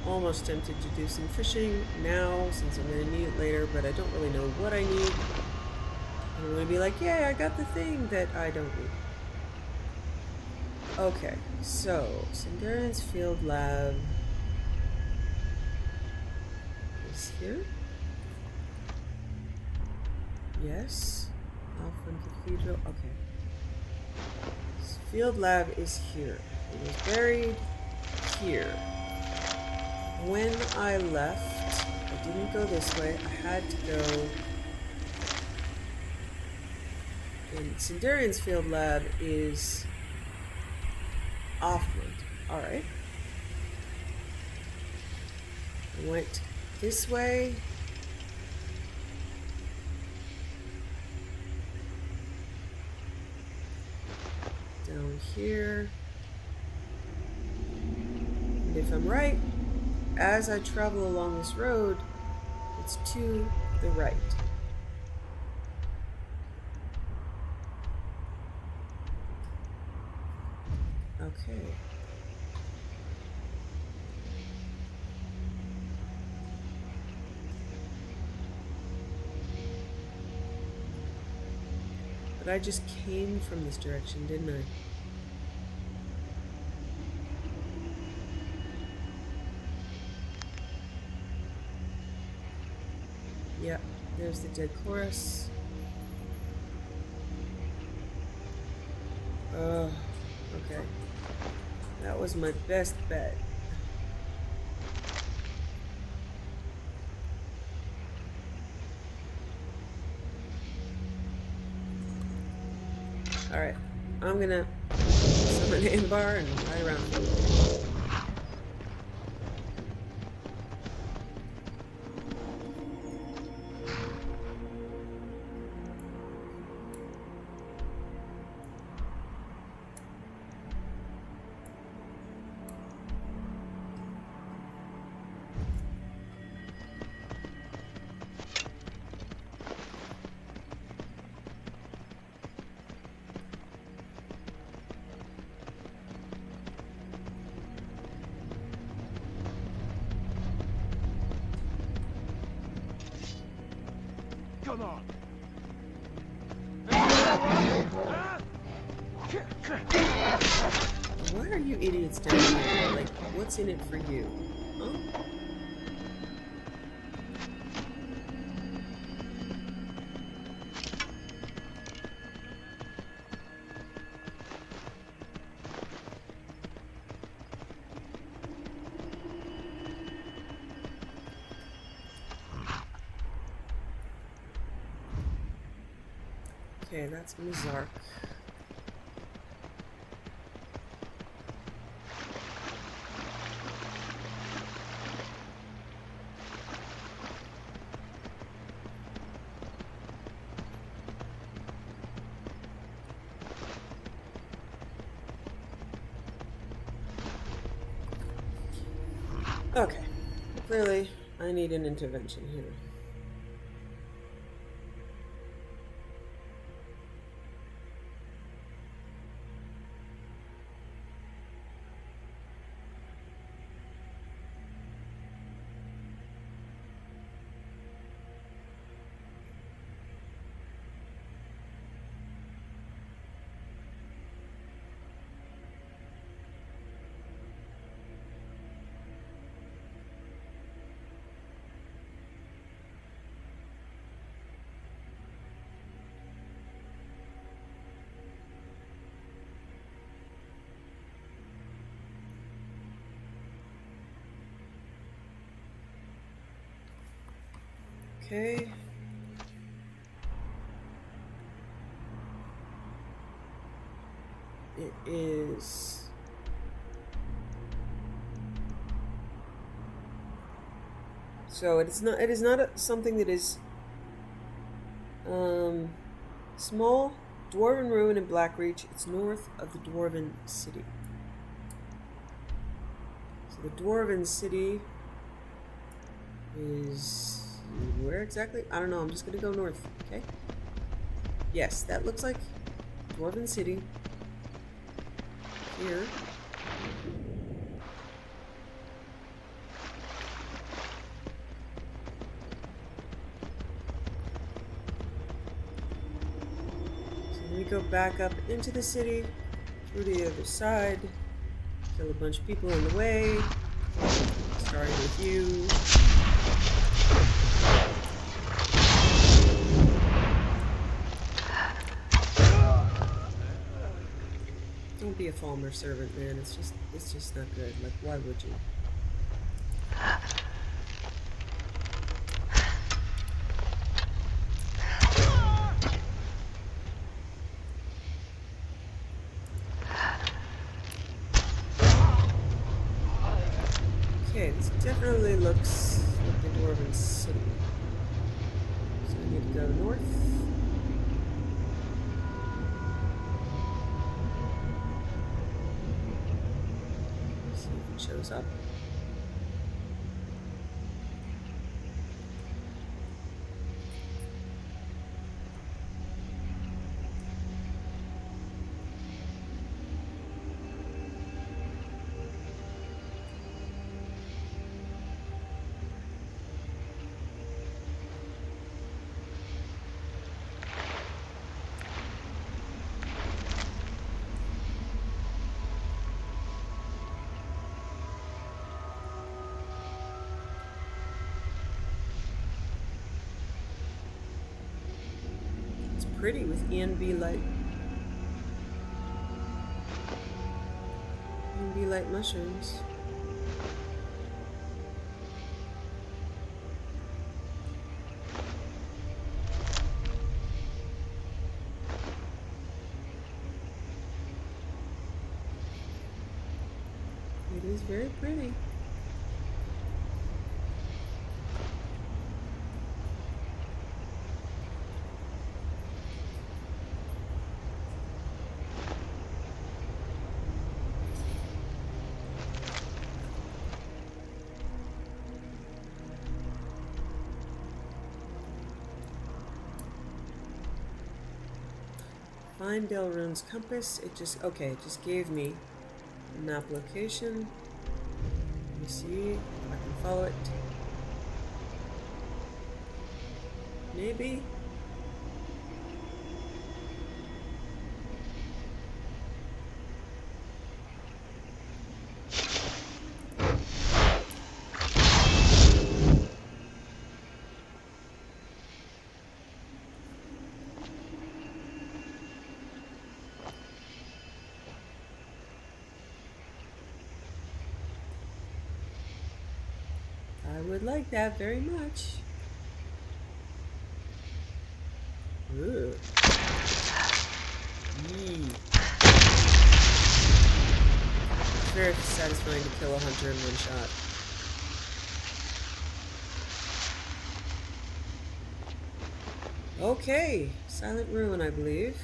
Almost tempted to do some fishing now, since I'm going to need it later, but I don't really know what I need. I'm going to be like, yay, I got the thing that I don't need. Okay, so, Sindarian's Field Lab is here. Yes. Offland Cathedral, okay. This Field Lab is here. It was buried here. When I left, I didn't go this way. I had to go. And Sindarian's Field Lab is Offland. Alright. I went this way. Down here. And if I'm right, as I travel along this road, it's to the right. Okay. But I just came from this direction, didn't I? Yep, there's the dead chorus. Oh, okay. That was my best bet. Alright, I'm gonna summon Ambar and ride around for a little. Come on. Why are you idiots down here? Like, what's in it for you? Huh? Okay, that's Mizark. Okay, clearly I need an intervention here. Okay. It is so it is not something that is small dwarven ruin in Blackreach. It's north of the dwarven city. So the dwarven city is where exactly? I don't know. I'm just gonna go north. Okay. Yes, that looks like dwarven city. Here. So then we go back up into the city, through the other side, kill a bunch of people on the way, starting with you. Don't be a Falmer servant, man. It's just not good. Like, why would you? Okay, this definitely looks like the dwarven city. So we need to go north. See if it shows up. pretty with E&B light. E&B light mushrooms. It is very pretty. Find Delrune's compass. It just gave me a map location. Let me see if I can follow it. Maybe. I would like that very much. Ooh. Yee. It's very satisfying to kill a hunter in one shot. Okay, Silent Ruin, I believe.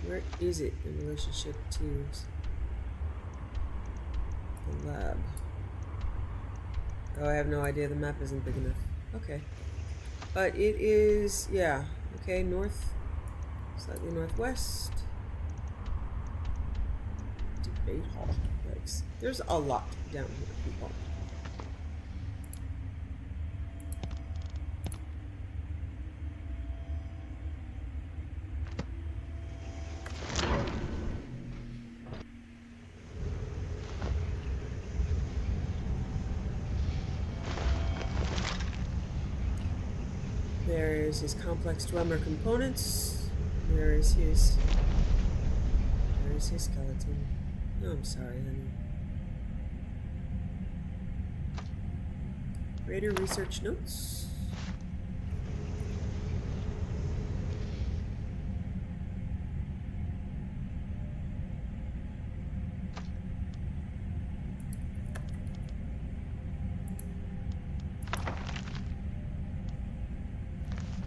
Where is it in relationship to the lab? Oh, I have no idea. The map isn't big enough. Okay. But it is, yeah. Okay, north, slightly northwest. Debate hall. Yikes. There's a lot down here, people. There's his complex Dwemer components. There's his skeleton. Oh, I'm sorry, honey. Raider research notes.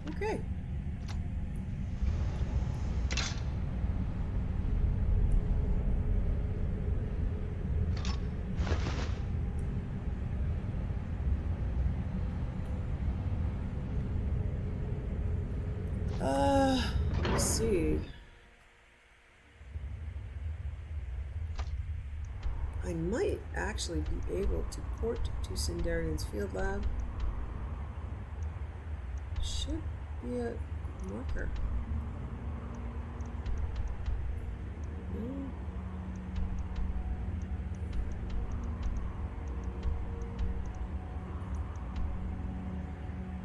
Okay. Let's see. I might actually be able to port to Sindarian's field lab. Should be a marker. No.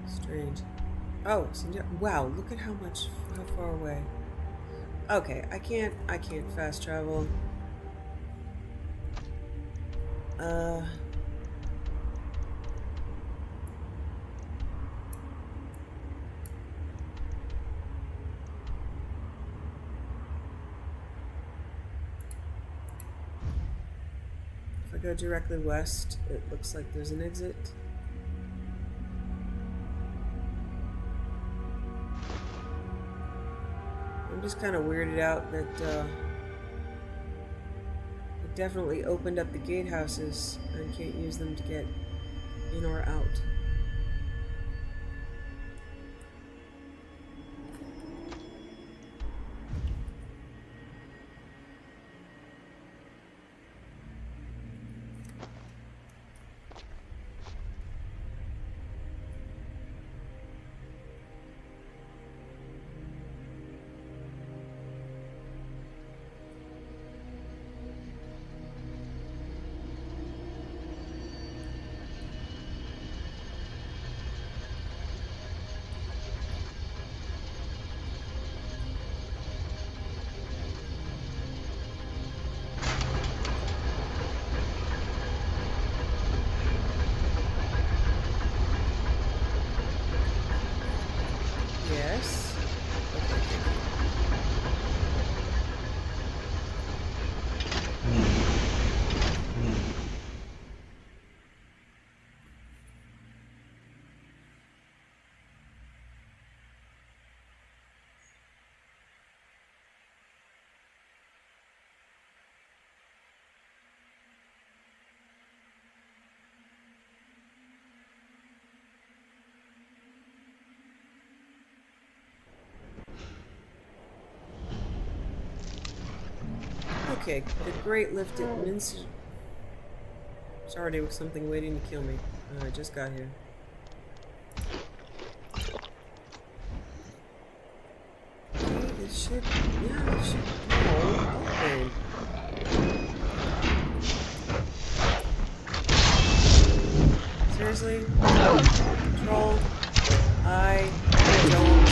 Strange. Oh, wow, look at how far away. Okay, I can't fast travel. If I go directly west, it looks like there's an exit. I'm just kind of weirded out that it definitely opened up the gatehouses and can't use them to get in or out. this? Okay, thank you. Okay, the great lift at Mince. Sorry, there was something waiting to kill me. I just got here. Okay, this should. Yeah, it should. Oh, open. Seriously? Troll? I don't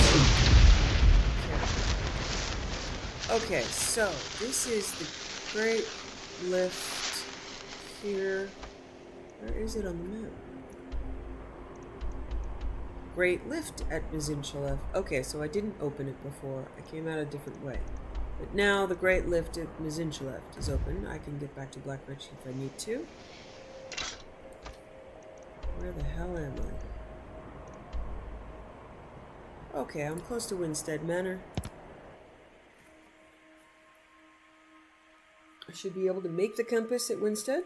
care. Okay, so this is the great lift here. Where is it on the map? Great lift at Mazinchalev. Okay, so I didn't open it before. I came out a different way. But now the great lift at Mazinchalev is open. I can get back to Black Ridge if I need to. Where the hell am I? Okay, I'm close to Winstead Manor. I should be able to make the compass at Winstead.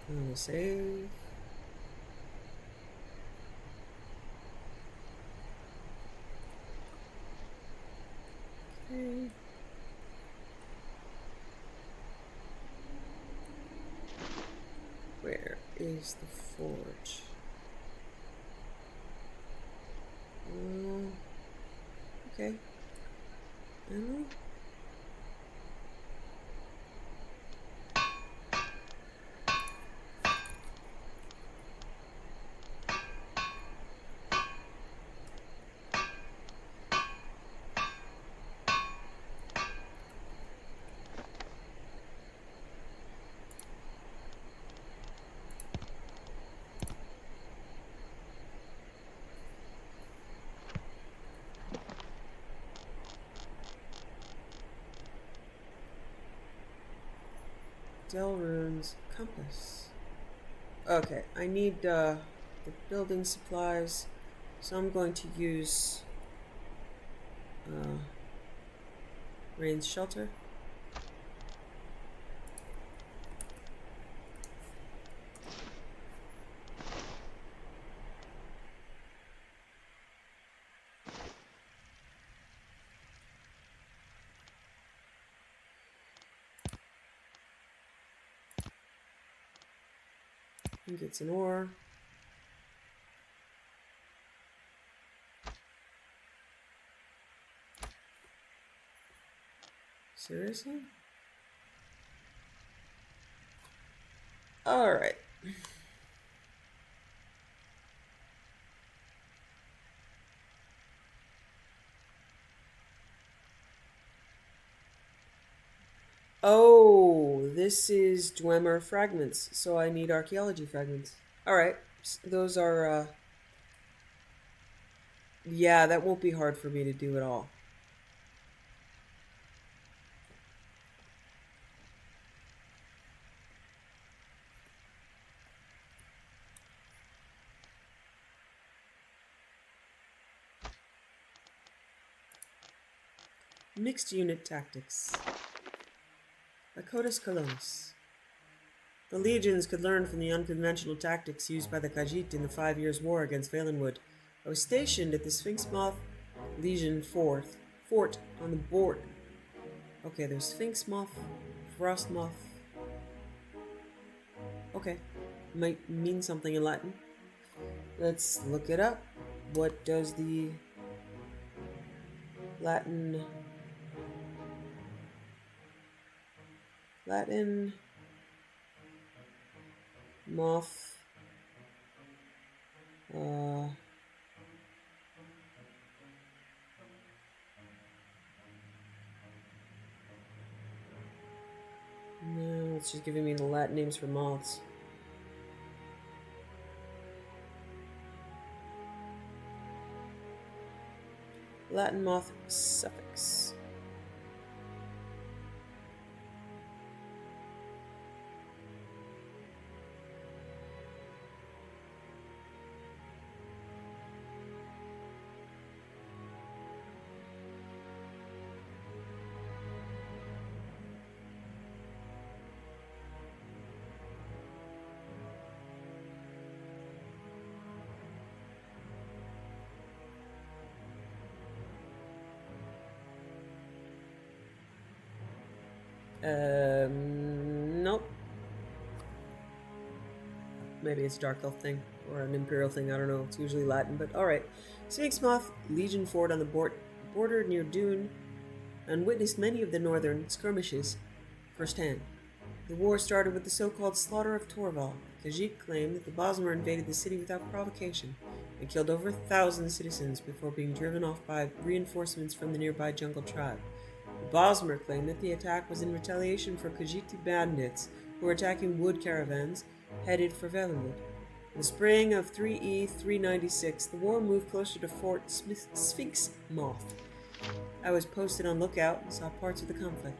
I'm gonna save. Okay. Where is the forge? Okay. Emily? Delrune's compass. Okay, I need the building supplies, so I'm going to use Rain's shelter. And get some ore. Seriously? Alright. Oh, this is Dwemer fragments, so I need archaeology fragments. Alright, those are, yeah, that won't be hard for me to do at all. Mixed unit tactics. Lacotus Colonis. The legions could learn from the unconventional tactics used by the Khajiit in the 5 Years' War against Valenwood. I was stationed at the Sphinx Moth Legion fort on the board. Okay, there's Sphinx Moth, Frost Moth. Okay, might mean something in Latin. Let's look it up. What does the Latin Latin. Moth. No, it's just giving me the Latin names for moths. Latin moth suffix. Nope. Maybe it's a dark elf thing or an imperial thing. I don't know. It's usually Latin, but all right. Sphinx moth Legion fought on the border near Dune and witnessed many of the northern skirmishes firsthand. The war started with the so-called Slaughter of Torval. Khajiit claimed that the Bosmer invaded the city without provocation and killed over 1,000 citizens before being driven off by reinforcements from the nearby jungle tribe. The Bosmer claimed that the attack was in retaliation for Khajiiti bandits who were attacking wood caravans headed for Valenwood. In the spring of 3E 396, the war moved closer to Fort Sphinx Moth. I was posted on lookout and saw parts of the conflict.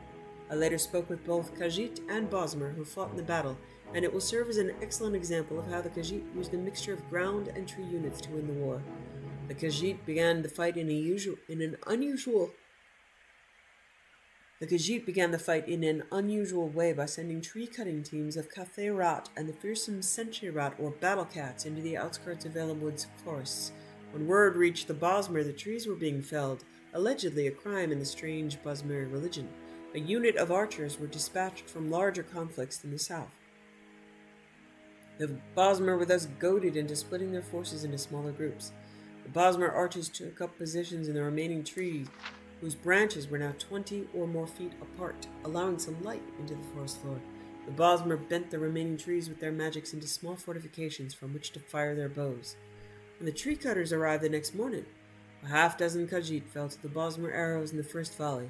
I later spoke with both Khajiit and Bosmer who fought in the battle, and it will serve as an excellent example of how the Khajiit used a mixture of ground and tree units to win the war. The Khajiit began the fight in an unusual way by sending tree-cutting teams of Cathay Rat and the fearsome Senche Rat, or battle cats, into the outskirts of Valenwood's forests. When word reached the Bosmer the trees were being felled, allegedly a crime in the strange Bosmer religion, a unit of archers were dispatched from larger conflicts in the south. The Bosmer were thus goaded into splitting their forces into smaller groups. The Bosmer archers took up positions in the remaining trees, whose branches were now 20 or more feet apart, allowing some light into the forest floor. The Bosmer bent the remaining trees with their magics into small fortifications from which to fire their bows. When the tree cutters arrived the next morning, a half-dozen Khajiit fell to the Bosmer arrows in the first volley.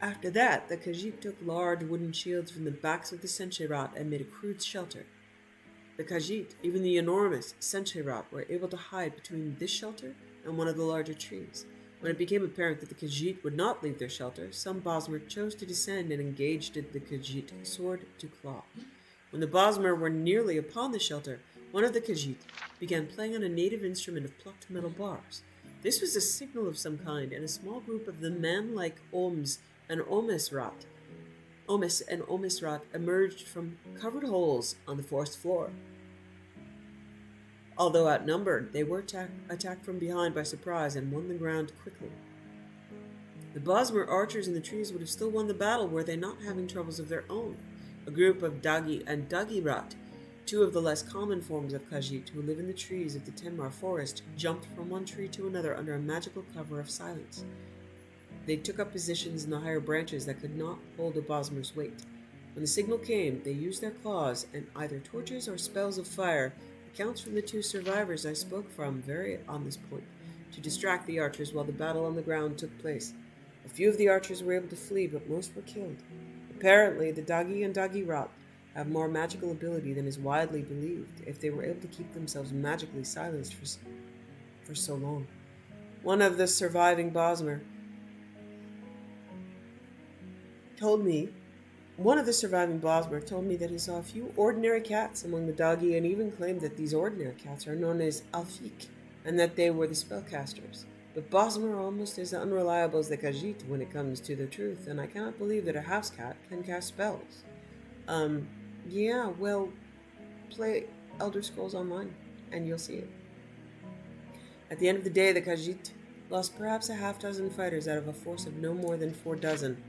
After that, the Khajiit took large wooden shields from the backs of the Senche Rat and made a crude shelter. The Khajiit, even the enormous Senche Rat, were able to hide between this shelter and one of the larger trees. When it became apparent that the Khajiit would not leave their shelter, some Bosmer chose to descend and engaged the Khajiit sword to claw. When the Bosmer were nearly upon the shelter, one of the Khajiit began playing on a native instrument of plucked metal bars. This was a signal of some kind, and a small group of the man-like Oms and Omis and Omis Rat emerged from covered holes on the forest floor. Although outnumbered, they were attacked from behind by surprise and won the ground quickly. The Bosmer archers in the trees would have still won the battle were they not having troubles of their own. A group of Dagi and Dagi Rat, two of the less common forms of Khajiit who live in the trees of the Temar forest, jumped from one tree to another under a magical cover of silence. They took up positions in the higher branches that could not hold the Bosmer's weight. When the signal came, they used their claws and either torches or spells of fire. Accounts from the two survivors I spoke from vary on this point, to distract the archers while the battle on the ground took place. A few of the archers were able to flee, but most were killed. Apparently, the Dagi and Dagi Rat have more magical ability than is widely believed if they were able to keep themselves magically silenced for so long. One of the surviving Bosmer told me that he saw a few ordinary cats among the Dagi and even claimed that these ordinary cats are known as Alfik and that they were the spellcasters. But Bosmer are almost as unreliable as the Khajiit when it comes to the truth, and I cannot believe that a house cat can cast spells. Play Elder Scrolls Online and you'll see it. At the end of the day, the Khajiit lost perhaps a half-dozen fighters out of a force of no more than 4 dozen,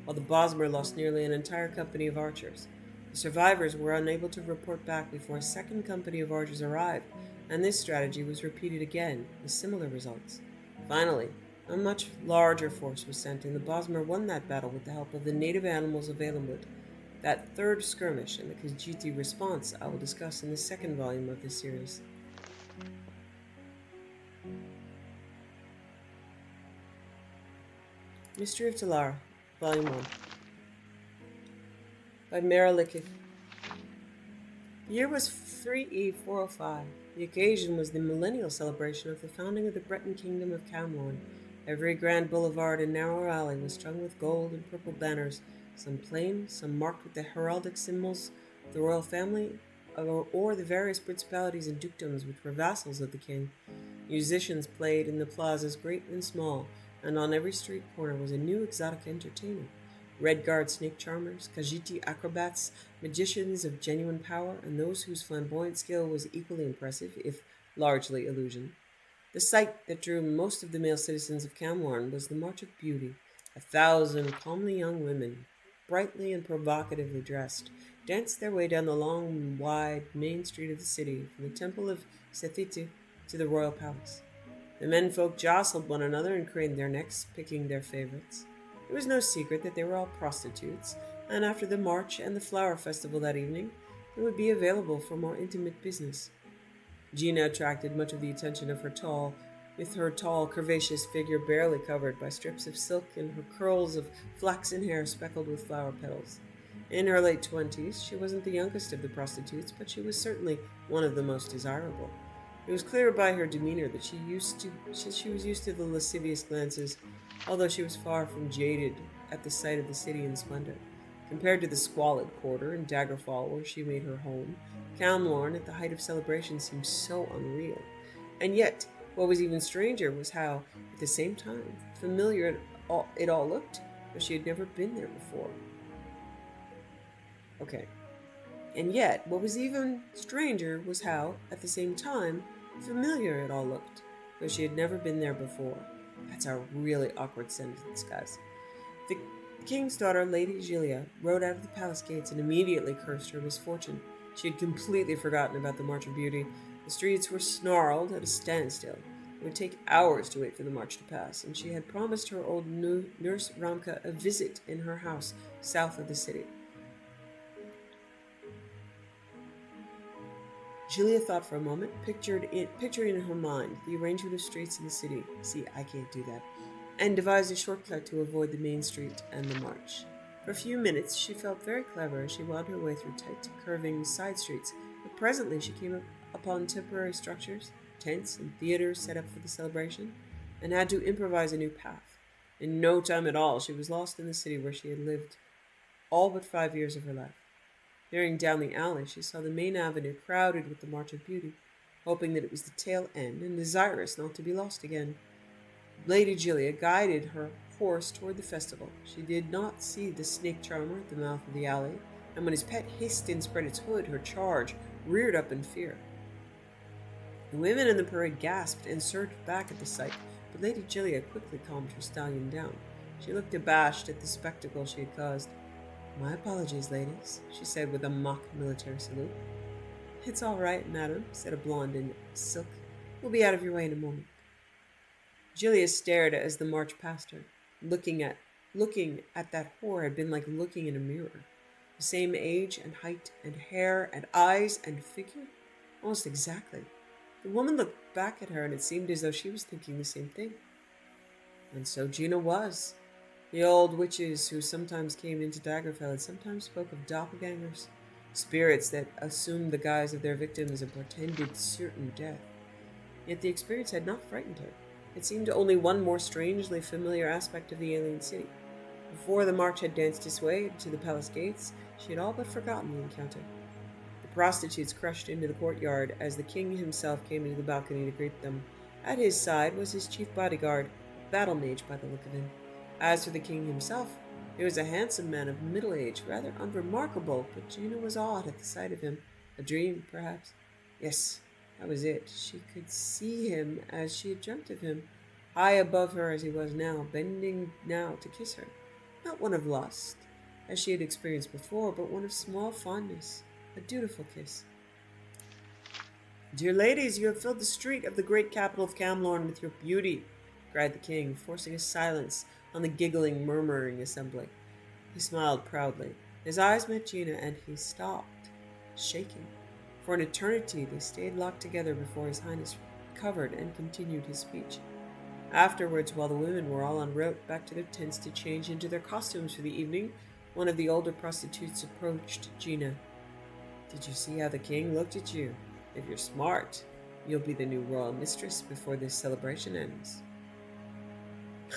while the Bosmer lost nearly an entire company of archers. The survivors were unable to report back before a second company of archers arrived, and this strategy was repeated again with similar results. Finally, A much larger force was sent, and the Bosmer won that battle with the help of the native animals of Alemwood. That third skirmish and the Khajiit response I will discuss in the second volume of this series. Mystery of Talara, Volume 1, by Mara Lickith. The year was 3E405. The occasion was the millennial celebration of the founding of the Breton Kingdom of Camlorn. Every grand boulevard and narrow alley was strung with gold and purple banners, some plain, some marked with the heraldic symbols of the royal family, or the various principalities and dukedoms which were vassals of the king. Musicians played in the plazas great and small, and on every street corner was a new exotic entertainer. Red Guard snake charmers, Khajiit acrobats, magicians of genuine power, and those whose flamboyant skill was equally impressive, if largely illusion. The sight that drew most of the male citizens of Camlorn was the March of Beauty. 1,000 comely young women, brightly and provocatively dressed, danced their way down the long, wide main street of the city, from the temple of Sethitu to the royal palace. The menfolk jostled one another and craned their necks, picking their favorites. It was no secret that they were all prostitutes, and after the march and the flower festival that evening, they would be available for more intimate business. Gina attracted much of the attention of her tall, curvaceous figure barely covered by strips of silk and her curls of flaxen hair speckled with flower petals. In her late 20s, she wasn't the youngest of the prostitutes, but she was certainly one of the most desirable. It was clear by her demeanor that she was used to the lascivious glances, although she was far from jaded at the sight of the city in splendor. Compared to the squalid quarter in Daggerfall where she made her home, Camlorn at the height of celebration seemed so unreal. And yet, what was even stranger was how, at the same time, familiar it all looked, though she had never been there before. And yet, what was even stranger was how, at the same time, familiar it all looked, though she had never been there before. That's a really awkward sentence, guys. The king's daughter, Lady Julia, rode out of the palace gates and immediately cursed her misfortune. She had completely forgotten about the March of Beauty. The streets were snarled at a standstill. It would take hours to wait for the march to pass, and she had promised her old nurse Ramka a visit in her house south of the city. Julia thought for a moment, picturing in her mind the arrangement of streets in the city. See, I can't do that. And devised a shortcut to avoid the main street and the march. For a few minutes, she felt very clever as she wound her way through tight, curving side streets, but presently she came upon temporary structures, tents, and theaters set up for the celebration, and had to improvise a new path. In no time at all, she was lost in the city where she had lived all but 5 years of her life. Peering down the alley, she saw the main avenue crowded with the March of Beauty, hoping that it was the tail end and desirous not to be lost again. Lady Julia guided her horse toward the festival. She did not see the snake charmer at the mouth of the alley, and when his pet hissed and spread its hood, her charge reared up in fear. The women in the parade gasped and surged back at the sight, but Lady Julia quickly calmed her stallion down. She looked abashed at the spectacle she had caused. "My apologies, ladies," she said with a mock military salute. "It's all right, madam," said a blonde in silk. "We'll be out of your way in a moment." Julia stared as the march passed her. Looking at that whore had been like looking in a mirror. The same age and height and hair and eyes and figure, almost exactly. The woman looked back at her, and it seemed as though she was thinking the same thing. And so Gina was. The old witches who sometimes came into Daggerfell sometimes spoke of doppelgangers, spirits that assumed the guise of their victims and portended certain death. Yet the experience had not frightened her. It seemed only one more strangely familiar aspect of the alien city. Before the march had danced its way to the palace gates, she had all but forgotten the encounter. The prostitutes crushed into the courtyard as the king himself came into the balcony to greet them. At his side was his chief bodyguard, a battle mage by the look of him. As for the king himself, he was a handsome man of middle age, rather unremarkable, but Gina was awed at the sight of him. A dream, perhaps? Yes, that was it. She could see him as she had dreamt of him, high above her as he was now, bending now to kiss her. Not one of lust, as she had experienced before, but one of small fondness, a dutiful kiss. "Dear ladies, you have filled the street of the great capital of Camlorn with your beauty," cried the king, forcing a silence on the giggling, murmuring assembly. He smiled proudly. His eyes met Gina, and he stopped, shaking. For an eternity they stayed locked together before His Highness recovered and continued his speech. Afterwards, while the women were all en route back to their tents to change into their costumes for the evening, one of the older prostitutes approached Gina. Did you see how the king looked at you? If you're smart, you'll be the new royal mistress before this celebration ends.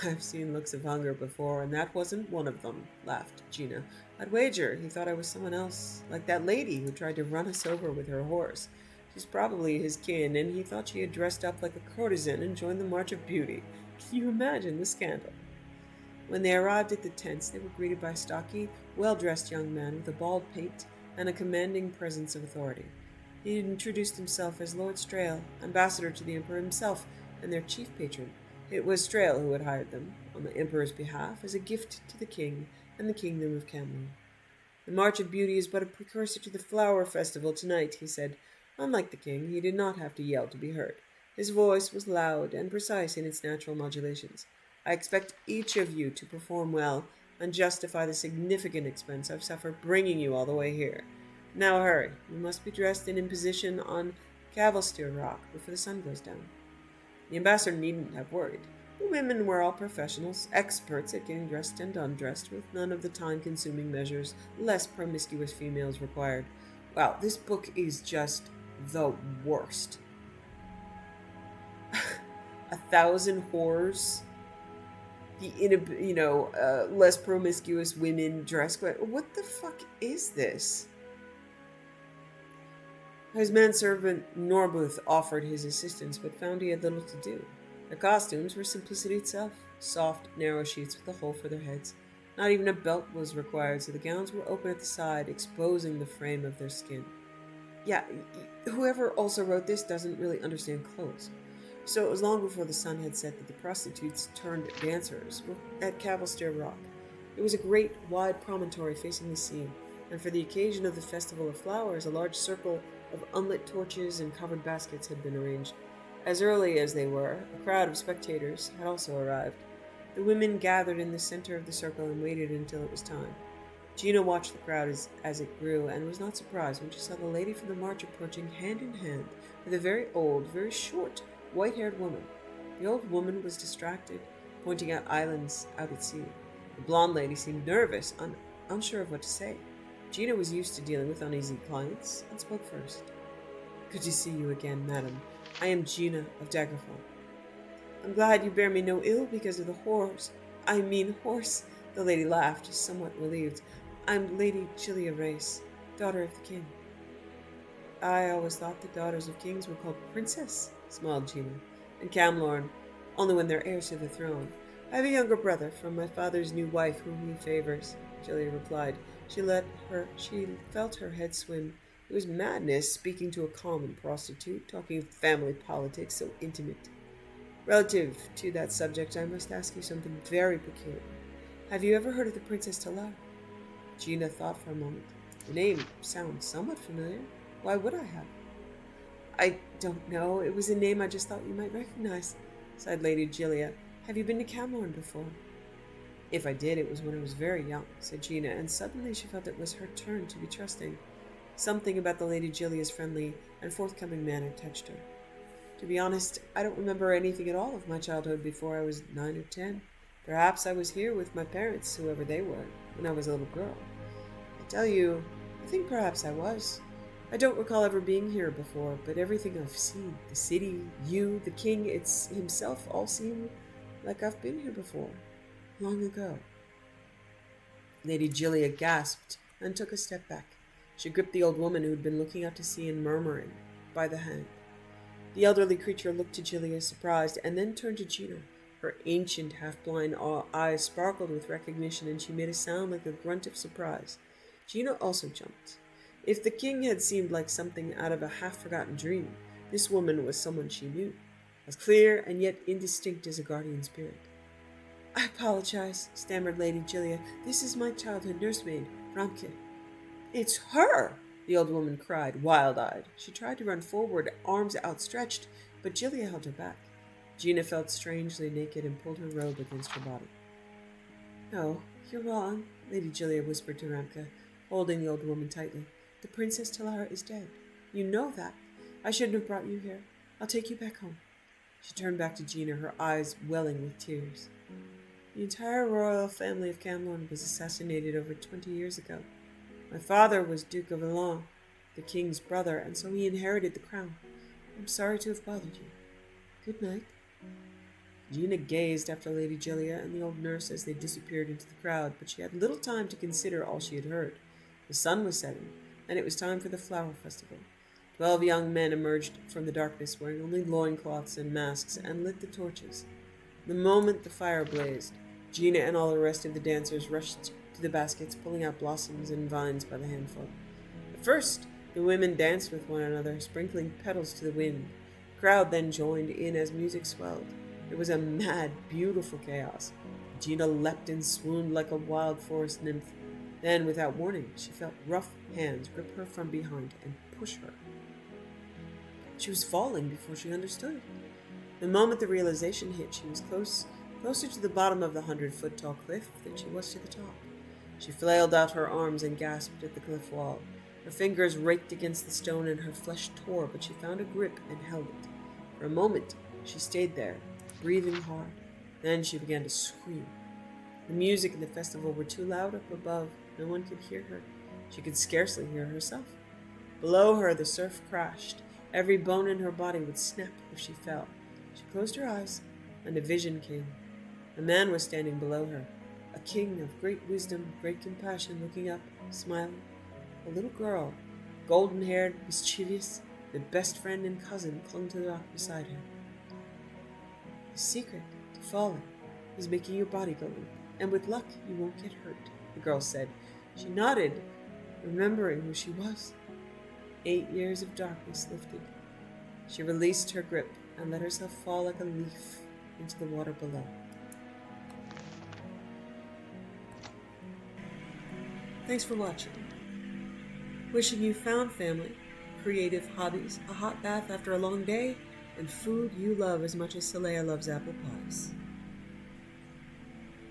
I've seen looks of hunger before, and that wasn't one of them, laughed Gina. I'd wager he thought I was someone else, like that lady who tried to run us over with her horse. She's probably his kin, and he thought she had dressed up like a courtesan and joined the March of Beauty. Can you imagine the scandal? When they arrived at the tents, they were greeted by a stocky, well-dressed young man with a bald pate and a commanding presence of authority. He had introduced himself as Lord Strail, ambassador to the Emperor himself, and their chief patron. It was Strail who had hired them, on the Emperor's behalf, as a gift to the king and the kingdom of Camelot. The March of Beauty is but a precursor to the Flower Festival tonight, he said. Unlike the king, he did not have to yell to be heard. His voice was loud and precise in its natural modulations. I expect each of you to perform well and justify the significant expense I've suffered bringing you all the way here. Now hurry. You must be dressed and in position on Cavalstier Rock before the sun goes down. The ambassador needn't have worried. The women were all professionals, experts at getting dressed and undressed, with none of the time-consuming measures less promiscuous females required. Wow, this book is just the worst. 1,000 whores, less promiscuous women dressed. What the fuck is this? His manservant Norbuth offered his assistance, but found he had little to do. Their costumes were simplicity itself, soft, narrow sheets with a hole for their heads. Not even a belt was required, so the gowns were open at the side, exposing the frame of their skin. Yeah, whoever also wrote this doesn't really understand clothes. So it was long before the sun had set that the prostitutes turned dancers were at Cavalstier Rock. It was a great, wide promontory facing the sea, and for the occasion of the Festival of Flowers, a large circle of unlit torches and covered baskets had been arranged. As early as they were, a crowd of spectators had also arrived. The women gathered in the center of the circle and waited until it was time. Gina watched the crowd as it grew, and was not surprised when she saw the lady from the march approaching hand in hand with a very old, very short, white-haired woman. The old woman was distracted, pointing out islands out at sea. The blonde lady seemed nervous, unsure of what to say. Gina was used to dealing with uneasy clients, and spoke first. Good to see you again, madam. I am Gina of Daggerfall. I'm glad you bear me no ill because of the horse. The lady laughed, somewhat relieved. I'm Lady Gilia Race, daughter of the king. I always thought the daughters of kings were called princess, smiled Gina, and Camlorn, only when they're heirs to the throne. I have a younger brother from my father's new wife whom he favors, Gilia replied. She felt her head swim. It was madness speaking to a common prostitute, talking of family politics so intimate. Relative to that subject, I must ask you something very peculiar. Have you ever heard of the Princess Talar? Gina thought for a moment. The name sounds somewhat familiar. Why would I have? I don't know. It was a name I just thought you might recognize, sighed Lady Gilia. Have you been to Camlorn before? If I did, it was when I was very young, said Gina, and suddenly she felt it was her turn to be trusting. Something about the Lady Gilia's friendly and forthcoming manner touched her. To be honest, I don't remember anything at all of my childhood before I was 9 or 10. Perhaps I was here with my parents, whoever they were, when I was a little girl. I tell you, I think perhaps I was. I don't recall ever being here before, but everything I've seen, the city, you, the king, himself, all seem like I've been here before, long ago. Lady Gilia gasped and took a step back. She gripped the old woman who had been looking out to sea and murmuring by the hand. The elderly creature looked to Gilia, surprised, and then turned to Gina. Her ancient, half-blind eyes sparkled with recognition, and she made a sound like a grunt of surprise. Gina also jumped. If the king had seemed like something out of a half-forgotten dream, this woman was someone she knew, as clear and yet indistinct as a guardian spirit. I apologize, stammered Lady Gilia. This is my childhood nursemaid, Ramke. It's her! The old woman cried, wild-eyed. She tried to run forward, arms outstretched, but Gilia held her back. Gina felt strangely naked and pulled her robe against her body. No, you're wrong, Lady Julia whispered to Ramka, holding the old woman tightly. The Princess Talara is dead. You know that. I shouldn't have brought you here. I'll take you back home. She turned back to Gina, her eyes welling with tears. The entire royal family of Camlorn was assassinated over 20 years ago. My father was Duke of Elan, the king's brother, and so he inherited the crown. I'm sorry to have bothered you. Good night. Gina gazed after Lady Julia and the old nurse as they disappeared into the crowd, but she had little time to consider all she had heard. The sun was setting, and it was time for the flower festival. 12 young men emerged from the darkness, wearing only loincloths and masks, and lit the torches. The moment the fire blazed, Gina and all the rest of the dancers rushed to the baskets, pulling out blossoms and vines by the handful. At first, the women danced with one another, sprinkling petals to the wind. The crowd then joined in as music swelled. It was a mad, beautiful chaos. Gina leapt and swooned like a wild forest nymph. Then, without warning, she felt rough hands grip her from behind and push her. She was falling before she understood. The moment the realization hit, she was closer to the bottom of the 100-foot-tall cliff than she was to the top. She flailed out her arms and gasped at the cliff wall. Her fingers raked against the stone and her flesh tore, but she found a grip and held it. For a moment, she stayed there, breathing hard. Then she began to scream. The music and the festival were too loud up above. No one could hear her. She could scarcely hear herself. Below her, the surf crashed. Every bone in her body would snap if she fell. She closed her eyes, and a vision came. A man was standing below her, a king of great wisdom, great compassion, looking up, smiling. A little girl, golden-haired, mischievous, the best friend and cousin, clung to the rock beside her. The secret to falling is making your body go limp, and with luck you won't get hurt, the girl said. She nodded, remembering who she was. 8 years of darkness lifted. She released her grip and let herself fall like a leaf into the water below. Thanks for watching. Wishing you found family, creative hobbies, a hot bath after a long day, and food you love as much as Saleya loves apple pies.